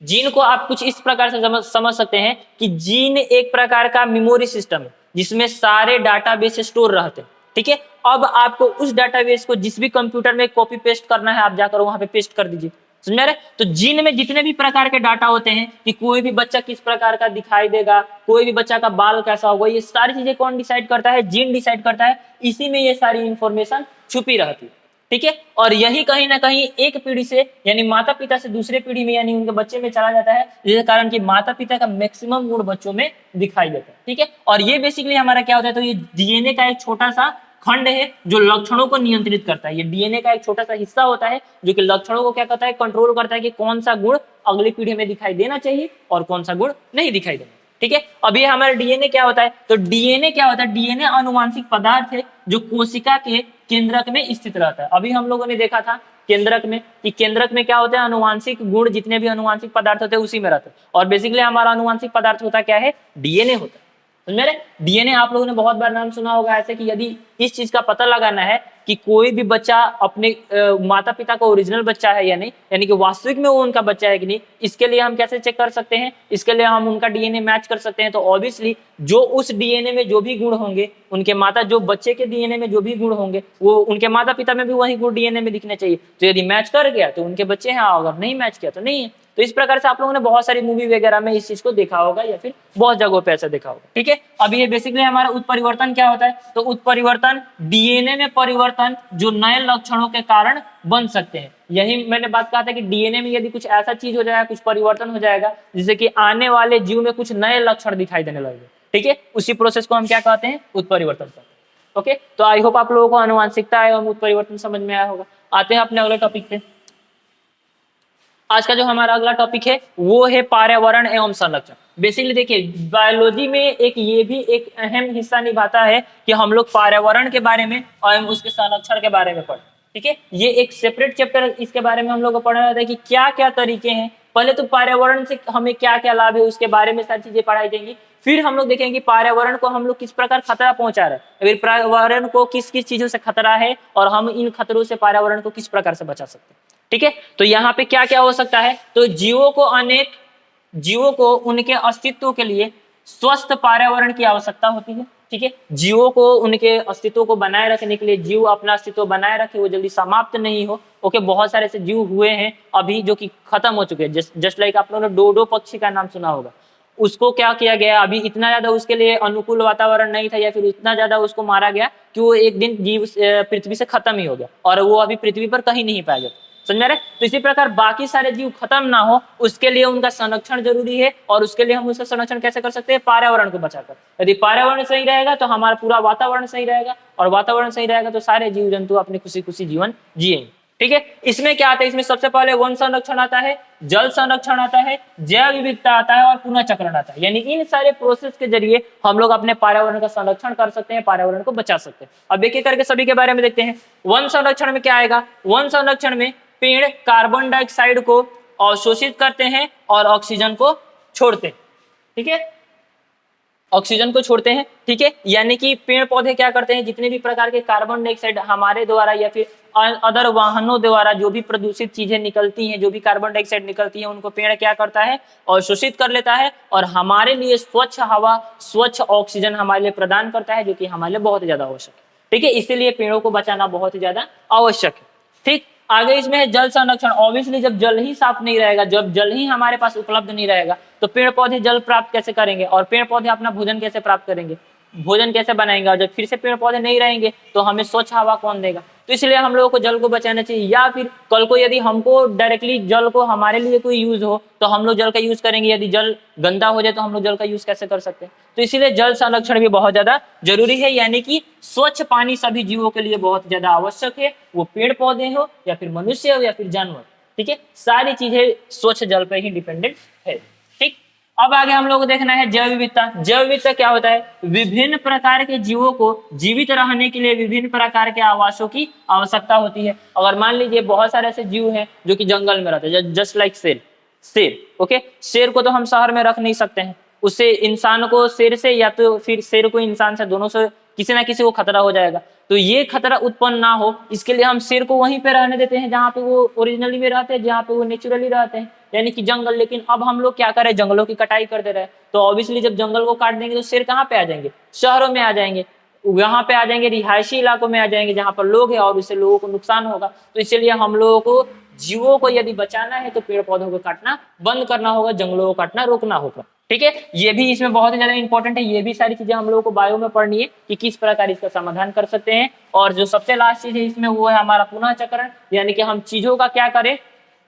जीन को आप कुछ इस प्रकार से समझ सकते हैं कि जीन एक प्रकार का मेमोरी सिस्टम है जिसमें सारे डाटाबेस स्टोर रहते हैं। ठीक है, अब आपको उस डाटाबेस को जिस भी कंप्यूटर में कॉपी पेस्ट करना है, आप जाकर वहां पे पेस्ट कर दीजिए। समझ रहे? तो जीन में जितने भी प्रकार के डाटा होते हैं कि कोई भी बच्चा किस प्रकार का दिखाई देगा, कोई भी बच्चा का बाल कैसा होगा, ये सारी चीजें कौन डिसाइड करता है, जीन डिसाइड करता है। इसी में ये सारी इंफॉर्मेशन छुपी रहती है। ठीक है, और यही कहीं ना कहीं एक पीढ़ी से यानी माता पिता से दूसरे पीढ़ी में यानी उनके बच्चे में चला जाता है, जिसके कारण कि माता पिता का मैक्सिमम गुण बच्चों में दिखाई देता है। ठीक है, और ये बेसिकली हमारा क्या होता है, तो ये डीएनए का एक छोटा सा खंड है जो लक्षणों को नियंत्रित करता है। ये डीएनए का एक छोटा सा हिस्सा होता है जो कि लक्षणों को क्या करता है, कंट्रोल करता है कि कौन सा गुण अगली पीढ़ी में दिखाई देना चाहिए और कौन सा गुण नहीं दिखाई देना। ठीक है, अब ये हमारा डीएनए क्या होता है, तो डीएनए क्या होता है, डीएनए अनुवांशिक पदार्थ है जो कोशिका के केंद्रक में स्थित रहता है। अभी हम लोगों ने देखा था केंद्रक में कि केंद्रक में क्या होता है, अनुवांशिक गुण जितने भी अनुवांशिक पदार्थ होते हैं उसी में रहते हैं, और बेसिकली हमारा अनुवांशिक पदार्थ होता क्या है, डीएनए होता है। मेरे डीएनए आप लोगों ने बहुत बार नाम सुना होगा ऐसे कि यदि इस चीज का पता लगाना है कि कोई भी बच्चा अपने माता पिता का ओरिजिनल बच्चा है या नहीं, यानी कि वास्तविक में वो उनका बच्चा है कि नहीं, इसके लिए हम कैसे चेक कर सकते हैं, इसके लिए हम उनका डीएनए मैच कर सकते हैं। तो ऑब्वियसली जो उस डीएनए में जो भी गुण होंगे, उनके माता जो बच्चे के डीएनए में जो भी गुण होंगे वो उनके माता पिता में भी वही गुण डीएनए में दिखने चाहिए। तो यदि मैच कर गया तो उनके बच्चे हैं, अगर नहीं मैच किया तो नहीं है। तो इस प्रकार से आप लोगों ने बहुत सारी मूवी वगैरह में इस चीज को देखा होगा या फिर बहुत जगहों पे ऐसा देखा होगा। ठीक है, अब ये बेसिकली हमारा उत्परिवर्तन क्या होता है, तो उत्परिवर्तन डीएनए में परिवर्तन जो नए लक्षणों के कारण बन सकते हैं। यही मैंने बात कहा था कि डीएनए में यदि कुछ ऐसा चीज हो जाएगा, कुछ परिवर्तन हो जाएगा जिससे कि आने वाले जीव में कुछ नए लक्षण दिखाई देने लगेंगे। ठीक है, उसी प्रोसेस को हम क्या कहते हैं, उत्परिवर्तन कहते हैं। ओके, तो आई होप आप लोगों को आनुवांशिकता एवं उत्परिवर्तन समझ में आया होगा। आते हैं अपने अगले टॉपिक पे। आज का जो हमारा अगला टॉपिक है वो है पर्यावरण एवं संरक्षण। बेसिकली देखिए, बायोलॉजी में एक ये भी एक अहम हिस्सा निभाता है कि हम लोग पर्यावरण के बारे में और उसके संरक्षण के बारे में पढ़ें। ठीक है, ये एक सेपरेट चैप्टर इसके बारे में हम लोग को पढ़ा जाता है कि क्या क्या तरीके हैं। पहले तो पर्यावरण से हमें क्या क्या लाभ है उसके बारे में सारी चीजें पढ़ाई जाएंगी। फिर हम लोग देखेंगे पर्यावरण को हम लोग किस प्रकार खतरा पहुंचा रहे हैं, फिर पर्यावरण को किस किस चीजों से खतरा है और हम इन खतरों से पर्यावरण को किस प्रकार से बचा सकते हैं। ठीक है, तो यहाँ पे क्या क्या हो सकता है, तो जीवों को उनके अस्तित्व के लिए स्वस्थ पर्यावरण की आवश्यकता होती है। ठीक है, जीवों को उनके अस्तित्व को बनाए रखने के लिए, जीव अपना अस्तित्व बनाए रखे, वो जल्दी समाप्त नहीं हो। ओके, बहुत सारे ऐसे जीव हुए हैं अभी जो कि खत्म हो चुके हैं। जस्ट लाइक आप लोगों ने डोडो पक्षी का नाम सुना होगा। उसको क्या किया गया, अभी इतना ज्यादा उसके लिए अनुकूल वातावरण नहीं था या फिर इतना ज्यादा उसको मारा गया कि वो एक दिन जीव पृथ्वी से खत्म ही हो गया और वो अभी पृथ्वी पर कहीं नहीं पाया जाता। समझ रहे? तो इसी प्रकार बाकी सारे जीव खत्म ना हो उसके लिए उनका संरक्षण जरूरी है, और उसके लिए हम उसका संरक्षण कैसे कर सकते हैं? पर्यावरण को बचाकर। यदि पर्यावरण सही रहेगा तो हमारा पूरा वातावरण सही रहेगा, और वातावरण सही रहेगा तो सारे जीव जंतु अपने खुशी खुशी जीवन जिएंगे। ठीक है, इसमें क्या आता है? इसमें सबसे पहले वन संरक्षण आता है, जल संरक्षण आता है, जैव विविधता आता है और पुनः चक्रण आता है। यानी इन सारे प्रोसेस के जरिए हम लोग अपने पर्यावरण का संरक्षण कर सकते हैं, पर्यावरण को बचा सकते हैं। अब एक एक करके सभी के बारे में देखते हैं। वन संरक्षण में क्या आएगा? वन संरक्षण में पेड़ कार्बन डाइऑक्साइड को अवशोषित करते हैं और ऑक्सीजन को छोड़ते हैं। ठीक है, ऑक्सीजन को छोड़ते हैं। ठीक है, यानी कि पेड़ पौधे क्या करते हैं? जितने भी प्रकार के कार्बन डाइऑक्साइड हमारे द्वारा या फिर अदर वाहनों द्वारा जो भी प्रदूषित चीजें निकलती हैं, जो भी कार्बन डाइऑक्साइड निकलती है, उनको पेड़ क्या करता है? अवशोषित कर लेता है और हमारे लिए स्वच्छ हवा, स्वच्छ ऑक्सीजन हमारे लिए प्रदान करता है, जो कि हमारे लिए बहुत ज्यादा आवश्यक है। ठीक है, इसीलिए पेड़ों को बचाना बहुत ही ज्यादा आवश्यक है। ठीक, आगे इसमें है जल संरक्षण। ऑब्वियसली जब जल ही साफ नहीं रहेगा, जब जल ही हमारे पास उपलब्ध नहीं रहेगा तो पेड़ पौधे जल प्राप्त कैसे करेंगे, और पेड़ पौधे अपना भोजन कैसे प्राप्त करेंगे, भोजन कैसे बनाएंगे? और जब फिर से पेड़ पौधे नहीं रहेंगे तो हमें स्वच्छ हवा कौन देगा? तो इसलिए हम लोगों को जल को बचाना चाहिए। या फिर कल को यदि हमको डायरेक्टली जल को हमारे लिए कोई यूज हो तो हम लोग जल का यूज करेंगे, यदि जल गंदा हो जाए तो हम लोग जल का यूज कैसे कर सकते हैं? तो इसीलिए जल संरक्षण भी बहुत ज्यादा जरूरी है। यानी कि स्वच्छ पानी सभी जीवों के लिए बहुत ज्यादा आवश्यक है, वो पेड़ पौधे हो या फिर मनुष्य हो या फिर जानवर। ठीक है, सारी चीजें स्वच्छ जल पर ही डिपेंडेंट है। ठीक, अब आगे हम लोग को देखना है जैव विविधता। जैव विविधता क्या होता है? विभिन्न प्रकार के जीवों को जीवित रहने के लिए विभिन्न प्रकार के आवासों की आवश्यकता होती है। अगर मान लीजिए बहुत सारे ऐसे जीव हैं जो कि जंगल में रहते हैं, जस्ट लाइक शेर। ओके, शेर को तो हम शहर में रख नहीं सकते हैं, उससे इंसान को शेर से या तो फिर शेर को इंसान से, दोनों से किसी ना किसी को खतरा हो जाएगा। तो ये खतरा उत्पन्न ना हो इसके लिए हम शेर को वहीं पे रहने देते हैं जहाँ पे वो ओरिजिनली में रहते हैं, जहाँ पे वो नेचुरली रहते हैं, यानी कि जंगल। लेकिन अब हम लोग क्या करें? जंगलों की कटाई कर दे रहे हैं। तो ऑब्वियसली जब जंगल को काट देंगे तो शेर कहाँ पे आ जाएंगे? शहरों में आ जाएंगे, यहाँ पे आ जाएंगे, रिहायशी इलाकों में आ जाएंगे जहाँ पर लोग हैं, और उससे लोगों को नुकसान होगा। तो इसलिए हम लोगों को जीवों को यदि बचाना है तो पेड़ पौधों को काटना बंद करना होगा, जंगलों को काटना रोकना होगा। ठीक है, ये भी इसमें बहुत ही ज्यादा इंपॉर्टेंट है। ये भी सारी चीजें हम लोगों को बायो में पढ़नी है कि किस प्रकार इसका समाधान कर सकते हैं। और जो सबसे लास्ट चीज है इसमें वो है हमारा पुनः चक्रण, यानी कि हम चीजों का क्या करें?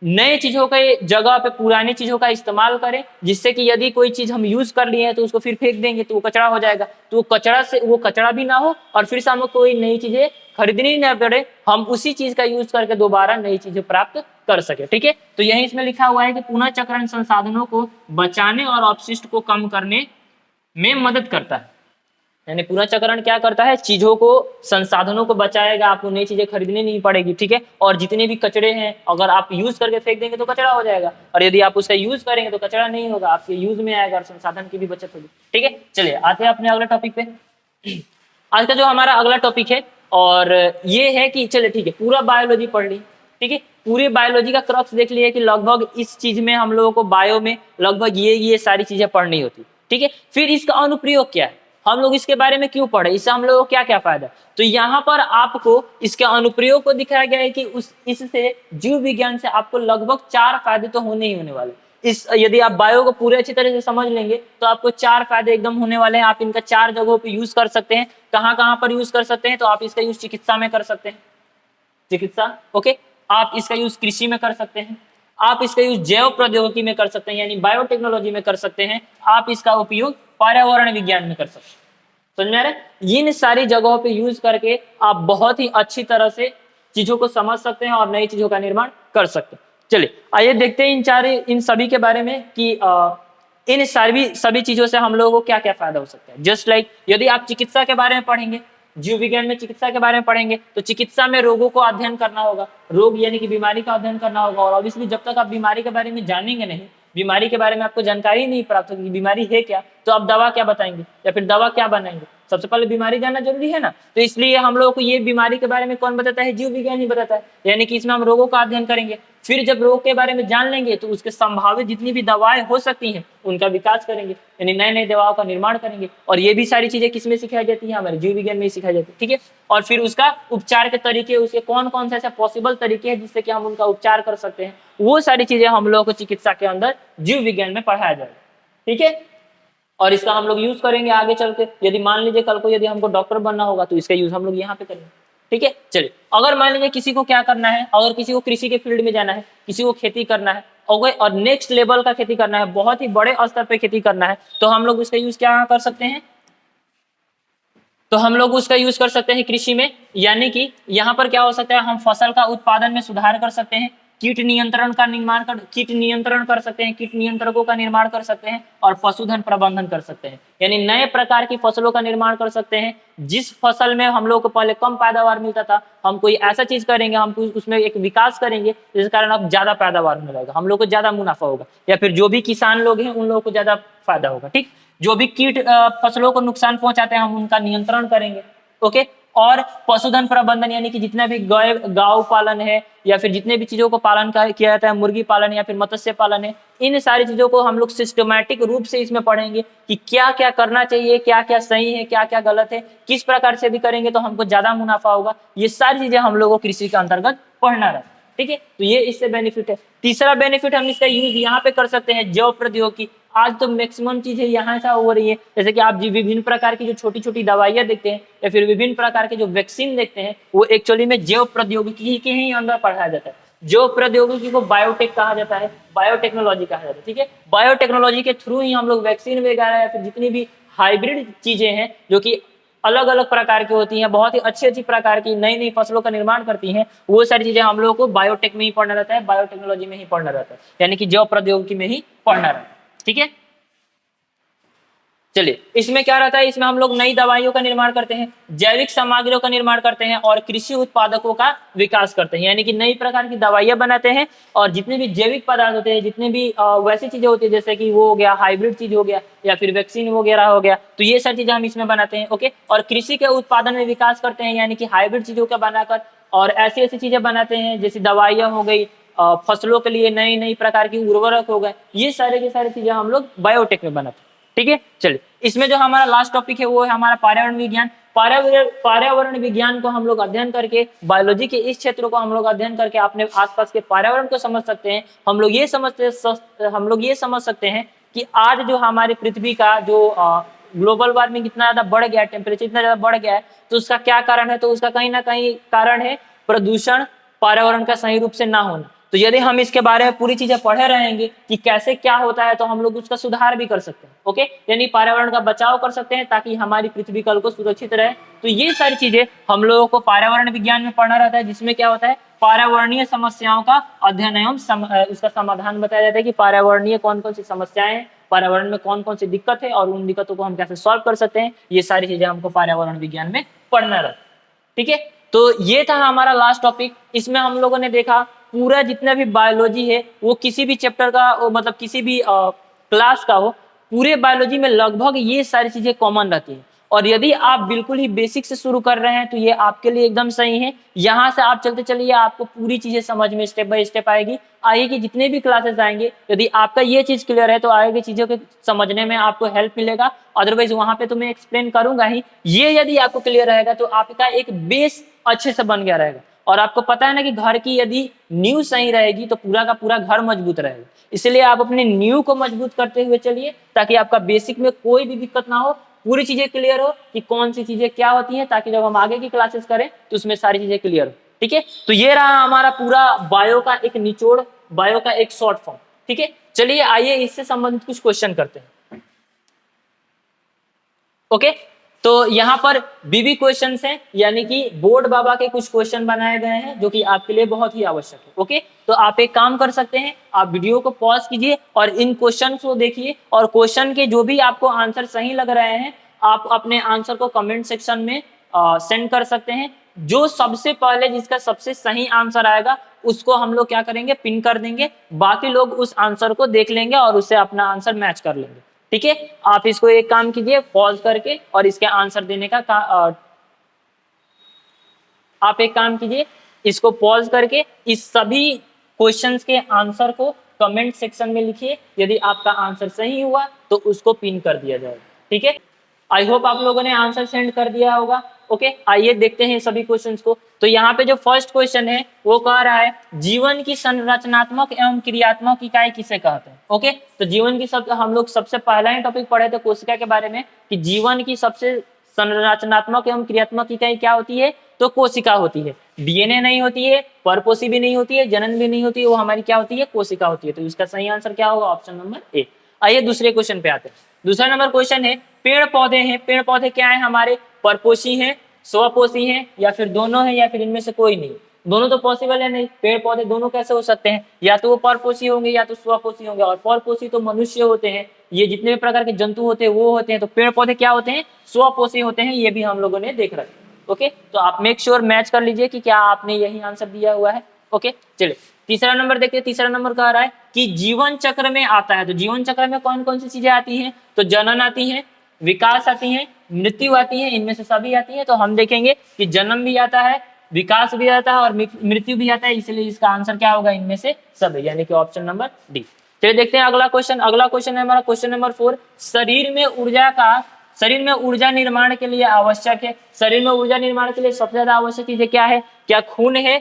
नए चीजों के जगह पे पुरानी चीजों का इस्तेमाल करें, जिससे कि यदि कोई चीज हम यूज कर लिए हैं तो उसको फिर फेंक देंगे तो वो कचरा हो जाएगा। तो वो कचरा से वो कचरा भी ना हो और फिर से हमें कोई नई चीजें खरीदनी ना पड़े, हम उसी चीज का यूज करके दोबारा नई चीजें प्राप्त कर सके। ठीक है, तो यही इसमें लिखा हुआ है कि पुनः चक्रण संसाधनों को बचाने और अपशिष्ट को कम करने में मदद करता है। यानी पुनः चक्रण क्या करता है? चीजों को, संसाधनों को बचाएगा, आपको नई चीजें खरीदनी नहीं पड़ेगी। ठीक है, और जितने भी कचरे हैं अगर आप यूज करके फेंक देंगे तो कचरा हो जाएगा, और यदि आप उसका यूज करेंगे तो कचरा नहीं होगा, आपके यूज में आएगा और संसाधन की भी बचत होगी। ठीक है, चलिए आते हैं अपने अगले टॉपिक पे। आज का जो हमारा अगला टॉपिक है और ये है कि चलिए ठीक है, पूरा बायोलॉजी पढ़ ली। ठीक है, पूरी बायोलॉजी का क्रक्स देख लिया कि लगभग इस चीज में हम लोगों को बायो में लगभग ये सारी चीजें पढ़नी होती। ठीक है, फिर इसका अनुप्रयोग क्या है, हम लोग इसके बारे में क्यों पढ़े, इससे हम लोगों को क्या क्या फायदा। तो यहाँ पर आपको इसके अनुप्रयोग को दिखाया गया है कि इससे जीव विज्ञान से आपको लगभग 4 फायदे तो होने ही होने वाले। यदि आप बायो को पूरे अच्छी तरह से समझ लेंगे तो आपको 4 फायदे एकदम होने वाले हैं। आप इनका 4 जगहों पे यूज कर सकते हैं। कहाँ कहाँ पर यूज कर सकते हैं? तो आप इसका यूज चिकित्सा में कर सकते हैं, चिकित्सा। ओके, आप इसका यूज कृषि में कर सकते हैं, आप इसका यूज जैव प्रौद्योगिकी में कर सकते हैं यानी बायोटेक्नोलॉजी में कर सकते हैं, आप इसका उपयोग पर्यावरण विज्ञान में कर सकते हैं। समझ में आ रहा है? इन सारी जगहों पे यूज करके आप बहुत ही अच्छी तरह से चीजों को समझ सकते हैं और नई चीजों का निर्माण कर सकते हैं। चलिए आइए देखते हैं इन सभी के बारे में कि इन सभी चीजों से हम लोगों को क्या क्या फायदा हो सकता है। जस्ट लाइक यदि आप चिकित्सा के बारे में पढ़ेंगे, जीव विज्ञान में चिकित्सा के बारे में पढ़ेंगे तो चिकित्सा में रोगों को अध्ययन करना होगा, रोग यानी कि बीमारी का अध्ययन करना होगा। और ऑब्वियसली जब तक आप बीमारी के बारे में जानेंगे नहीं, बीमारी के बारे में आपको जानकारी नहीं प्राप्त होगी बीमारी है क्या, तो आप दवा क्या बताएंगे या फिर दवा क्या बनाएंगे। सबसे पहले बीमारी जानना जरूरी है ना। तो इसलिए हम लोगों को ये बीमारी के बारे में कौन बताता है? जीव विज्ञान ही बताता है। यानी कि इसमें हम रोगों का अध्ययन करेंगे, फिर जब रोग के बारे में जान लेंगे तो उसके संभावित जितनी भी दवाएं हो सकती हैं उनका विकास करेंगे, यानी नए नए दवाओं का निर्माण करेंगे। और ये भी सारी चीजें किसमें सिखाई जाती है? हमारे जीव विज्ञान में ही सिखाई जाती है। ठीक है, और फिर उसका उपचार के तरीके, उसके कौन कौन से ऐसे पॉसिबल तरीके हैं जिससे कि हम उनका उपचार कर सकते हैं, वो सारी चीजें हम लोगों को चिकित्सा के अंदर जीव विज्ञान में पढ़ाया जाएगा। ठीक है, और इसका हम लोग यूज करेंगे आगे चल के। यदि मान लीजिए कल को यदि हमको डॉक्टर बनना होगा तो इसका यूज हम लोग यहाँ पे करेंगे। ठीक है, चलिए अगर मान लीजिए किसी को क्या करना है, अगर किसी को कृषि के फील्ड में जाना है, किसी को खेती करना है और नेक्स्ट लेवल का खेती करना है, बहुत ही बड़े स्तर पे खेती करना है, तो हम लोग उसका यूज क्या कर सकते हैं, तो हम लोग उसका यूज कर सकते हैं कृषि में। यानी कि यहाँ पर क्या हो सकता है, हम फसल का उत्पादन में सुधार कर सकते हैं, कीट नियंत्रण कर सकते हैं, कीट नियंत्रकों का निर्माण कर सकते हैं और पशुधन प्रबंधन कर सकते हैं। यानी नए प्रकार की फसलों का निर्माण कर सकते हैं। जिस फसल में हम लोग को पहले कम पैदावार मिलता था, हम कोई ऐसा चीज करेंगे, हम उसमें एक विकास करेंगे जिस कारण अब ज्यादा पैदावार होने लगेगा, हम लोग को ज्यादा मुनाफा होगा, या फिर जो भी किसान लोग हैं उन लोगों को ज्यादा फायदा होगा। ठीक, जो भी कीट फसलों को नुकसान पहुंचाते हैं हम उनका नियंत्रण करेंगे। ओके, और पशुधन प्रबंधन यानी कि जितना भी गाय पालन है या फिर जितने भी चीजों को पालन किया जाता है, मुर्गी पालन या फिर मत्स्य पालन है, इन सारी चीजों को हम लोग सिस्टमैटिक रूप से इसमें पढ़ेंगे कि क्या क्या करना चाहिए, क्या क्या सही है, क्या क्या गलत है, किस प्रकार से भी करेंगे तो हमको ज्यादा मुनाफा होगा। ये सारी चीजें हम लोगों को कृषि के अंतर्गत पढ़ना रहता है। ठीक है, तो ये इससे बेनिफिट है। तीसरा बेनिफिट हम इसका यूज यहाँ पे कर सकते हैं, जैव प्रौद्योगिकी। आज तो मैक्सिमम चीजें यहाँ से हो रही है, जैसे कि आप विभिन्न प्रकार की जो छोटी छोटी दवाइयाँ देखते हैं या फिर विभिन्न प्रकार के जो वैक्सीन देखते हैं, वो एक्चुअली में जैव प्रौद्योगिकी के ही अंदर पढ़ाया जाता है। जैव प्रौद्योगिकी को बायोटेक कहा जाता है, बायोटेक्नोलॉजी कहा जाता है। ठीक है, बायोटेक्नोलॉजी के थ्रू ही हम लोग वैक्सीन वगैरह या फिर जितनी भी हाइब्रिड चीजें हैं जो कि अलग अलग प्रकार की होती हैं, बहुत ही अच्छी अच्छी प्रकार की नई नई फसलों का निर्माण करती हैं, वो सारी चीजें हम लोगों को बायोटेक में ही पढ़ना रहता है, बायोटेक्नोलॉजी में ही पढ़ना रहता है, यानी कि जैव प्रौद्योगिकी में ही पढ़ना रहता है। ठीक है, चलिए इसमें क्या रहता है, इसमें हम लोग नई दवाइयों का निर्माण करते हैं, जैविक सामग्रियों का निर्माण करते हैं और कृषि उत्पादकों का विकास करते हैं। यानी कि नई प्रकार की दवाइयां बनाते हैं और जितने भी जैविक पदार्थ होते हैं, जितने भी वैसी चीजें होती है जैसे कि वो हो गया हाइब्रिड चीज हो गया या फिर वैक्सीन वगैरह हो गया, तो ये सारी चीजें हम इसमें बनाते हैं। ओके, और कृषि के उत्पादन में विकास करते हैं, यानी कि हाइब्रिड चीजों का बनाकर और ऐसी ऐसी चीजें बनाते हैं जैसे दवाइयां हो गई, फसलों के लिए नई नई प्रकार की उर्वरक हो गए, ये सारे की सारी चीजें हम लोग बायोटेक में बनाते हैं। ठीक है, चलिए इसमें जो हमारा लास्ट टॉपिक है वो है हमारा पर्यावरण विज्ञान। पर्यावरण विज्ञान को हम लोग अध्ययन करके, बायोलॉजी के इस क्षेत्र को हम लोग अध्ययन करके अपने आसपास के पर्यावरण को समझ सकते हैं। हम लोग ये समझ सकते हैं कि आज जो हमारी पृथ्वी का जो ग्लोबल वार्मिंग इतना ज्यादा बढ़ गया है, टेम्परेचर इतना ज्यादा बढ़ गया है, तो उसका क्या कारण है, तो उसका कहीं ना कहीं कारण है प्रदूषण, पर्यावरण का सही रूप से ना होना। तो यदि हम इसके बारे में पूरी चीजें पढ़े रहेंगे कि कैसे क्या होता है, तो हम लोग उसका सुधार भी कर सकते हैं। ओके, यानी पर्यावरण का बचाव कर सकते हैं ताकि हमारी पृथ्वी कल को सुरक्षित रहे। तो ये सारी चीजें हम लोगों को पर्यावरण विज्ञान में पढ़ना रहता है, जिसमें क्या होता है, पर्यावरणीय समस्याओं का अध्ययन एवं उसका समाधान बताया जाता है कि पर्यावरणीय कौन कौन सी समस्याएं हैं, पर्यावरण में कौन कौन सी दिक्कत है और उन दिक्कतों को हम कैसे सॉल्व कर सकते हैं। ये सारी चीजें हमको पर्यावरण विज्ञान में पढ़ना रहता है। ठीक है, तो ये था हमारा लास्ट टॉपिक। इसमें हम लोगों ने देखा पूरा जितना भी बायोलॉजी है वो किसी भी चैप्टर का मतलब किसी भी क्लास का हो, पूरे बायोलॉजी में लगभग ये सारी चीजें कॉमन रहती है। और यदि आप बिल्कुल ही बेसिक से शुरू कर रहे हैं तो ये आपके लिए एकदम सही है। यहाँ से आप चलते चलिए, आपको पूरी चीजें समझ में स्टेप बाय स्टेप आएगी। आगे की जितने भी क्लासेस आएंगे, यदि आपका ये चीज क्लियर है तो आगे की चीजों के समझने में आपको हेल्प मिलेगा। अदरवाइज वहां पे तो मैं एक्सप्लेन करूंगा ही, ये यदि आपको क्लियर रहेगा तो आपका एक बेस अच्छे से बन गया रहेगा। और आपको पता है ना कि घर की यदि नींव सही रहेगी तो पूरा का पूरा घर मजबूत रहेगा। इसलिए आप अपने नींव को मजबूत करते हुए चलिए ताकि आपका बेसिक में कोई भी दिक्कत ना हो, पूरी चीजें क्लियर हो कि कौन सी चीजें क्या होती हैं, ताकि जब हम आगे की क्लासेस करें तो उसमें सारी चीजें क्लियर हो। ठीक है, तो ये रहा हमारा पूरा बायो का एक निचोड़, बायो का एक शॉर्ट फॉर्म। ठीक है, चलिए आइए इससे संबंधित कुछ क्वेश्चन करते हैं। ओके, तो यहाँ पर बीबी क्वेश्चंस हैं, यानी कि बोर्ड बाबा के कुछ क्वेश्चन बनाए गए हैं जो कि आपके लिए बहुत ही आवश्यक है। ओके, तो आप एक काम कर सकते हैं, आप वीडियो को पॉज कीजिए और इन क्वेश्चन को देखिए, और क्वेश्चन के जो भी आपको आंसर सही लग रहे हैं आप अपने आंसर को कमेंट सेक्शन में सेंड कर सकते हैं। जो सबसे पहले जिसका सबसे सही आंसर आएगा उसको हम लोग क्या करेंगे, पिन कर देंगे। बाकी लोग उस आंसर को देख लेंगे और उससे अपना आंसर मैच कर लेंगे। ठीक है, आप इसको एक काम कीजिए, पॉज करके और इसके आंसर देने का आप एक काम कीजिए, इसको पॉज करके इस सभी क्वेश्चंस के आंसर को कमेंट सेक्शन में लिखिए। यदि आपका आंसर सही हुआ तो उसको पिन कर दिया जाएगा। ठीक है, आई होप आप लोगों ने आंसर सेंड कर दिया होगा। ओके, आइए देखते हैं सभी क्वेश्चंस को। तो यहाँ पे जो फर्स्ट क्वेश्चन है वो कह रहा है जीवन की संरचनात्मक एवं क्रियात्मक इकाई किसे कहते हैं। ओके, तो जीवन की सब हम लोग सबसे पहला ही टॉपिक पढ़े थे कोशिका के बारे में कि जीवन की सबसे संरचनात्मक एवं क्रियात्मक इकाई क्या होती है, तो कोशिका होती है। डीएनए नहीं होती है, परपोषी भी नहीं होती है, जनन भी नहीं होती है, वो हमारी क्या होती है, कोशिका होती है। तो इसका सही आंसर क्या होगा, ऑप्शन नंबर ए। आइए दूसरे क्वेश्चन पे आते हैं। दूसरा नंबर क्वेश्चन है, पेड़ पौधे हैं, पेड़ पौधे क्या है हमारे, परपोषी हैं, स्वपोषी हैं, या फिर दोनों है, या फिर इनमें से कोई नहीं। दोनों तो पॉसिबल है नहीं, पेड़ पौधे दोनों कैसे हो सकते हैं, या तो वो परपोषी होंगे या तो स्वपोषी होंगे, और परपोषी तो मनुष्य होते हैं, ये जितने भी प्रकार के जंतु होते हैं वो होते हैं। तो पेड़ पौधे क्या होते हैं, स्वपोषी होते हैं, ये भी हम लोगों ने देख रखा है। ओके, तो आप मेक श्योर मैच कर लीजिए कि क्या आपने यही आंसर दिया हुआ है। ओके, चलिए तीसरा नंबर देखते हैं। तीसरा नंबर कह रहा है कि जीवन चक्र में आता है, तो जीवन चक्र में कौन कौन सी चीजें आती हैं, तो जनन आती है, विकास आती है, मृत्यु आती है, इनमें से सभी आती है। तो हम देखेंगे कि जन्म भी आता है, विकास भी आता है और मृत्यु भी आता है, इसलिए इसका आंसर क्या होगा, इनमें से सभी, यानी कि ऑप्शन नंबर डी। चलिए देखते हैं अगला क्वेश्चन। अगला क्वेश्चन है हमारा क्वेश्चन नंबर 4। शरीर में ऊर्जा निर्माण के लिए आवश्यक है, शरीर में ऊर्जा निर्माण के लिए सबसे ज्यादा आवश्यक चीजें क्या है, क्या खून है,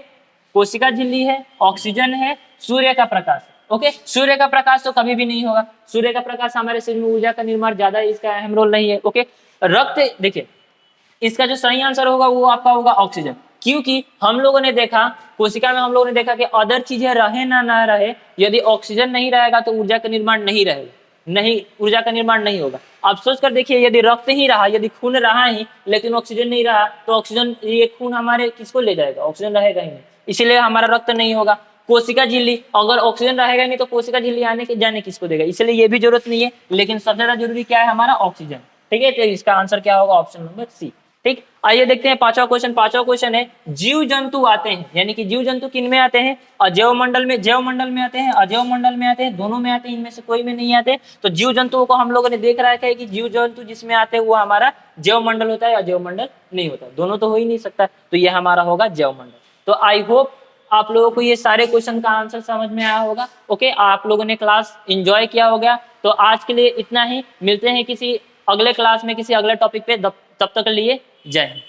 कोशिका झिल्ली है, ऑक्सीजन है, सूर्य का प्रकाश है। ओके, सूर्य का प्रकाश तो कभी भी नहीं होगा, सूर्य का प्रकाश हमारे शरीर में ऊर्जा का निर्माण ज्यादा है, इसका अहम रोल नहीं है। ओके, रक्त, देखिए इसका जो सही आंसर होगा वो आपका होगा ऑक्सीजन, क्योंकि हम लोगों ने देखा कोशिका में, हम लोगों ने देखा कि अदर चीजें रहे ना रहे, यदि ऑक्सीजन नहीं रहेगा तो ऊर्जा का निर्माण नहीं रहेगा, नहीं, ऊर्जा का निर्माण नहीं होगा। आप सोच कर देखिए, यदि रक्त ही रहा, यदि खून रहा ही लेकिन ऑक्सीजन नहीं रहा, तो ऑक्सीजन, ये खून हमारे किसको ले जाएगा, ऑक्सीजन रहेगा ही नहीं, इसीलिए हमारा रक्त नहीं होगा। कोशिका झिल्ली, अगर ऑक्सीजन रहेगा नहीं तो कोशिका झिल्ली आने के जाने किसको देगा, इसलिए ये भी जरूरत नहीं है। लेकिन सबसे ज्यादा जरूरी क्या है, हमारा ऑक्सीजन। ठीक है, तो इसका आंसर क्या होगा, ऑप्शन नंबर सी। ठीक, आइए देखते हैं पांचवा क्वेश्चन। पांचवा क्वेश्चन है, जीव जंतु आते हैं, यानी कि जीव जंतु किन में आते हैं, अजैव मंडल में, जैव मंडल में आते हैं, अजैव मंडल में आते हैं, दोनों में आते हैं, इनमें से कोई में नहीं आते। तो जीव जंतुओं को हम लोगों ने देख रखा है कि जीव जंतु जिसमें आते हैं वो हमारा जैव मंडल होता है, अजैव मंडल नहीं होता, दोनों तो हो ही नहीं सकता, तो ये हमारा होगा जैव मंडल। तो आई होप आप लोगों को ये सारे क्वेश्चन का आंसर समझ में आया होगा। ओके, आप लोगों ने क्लास एंजॉय किया होगा। तो आज के लिए इतना ही, मिलते हैं किसी अगले क्लास में किसी अगले टॉपिक पे, तब तक के लिए जय हिंद।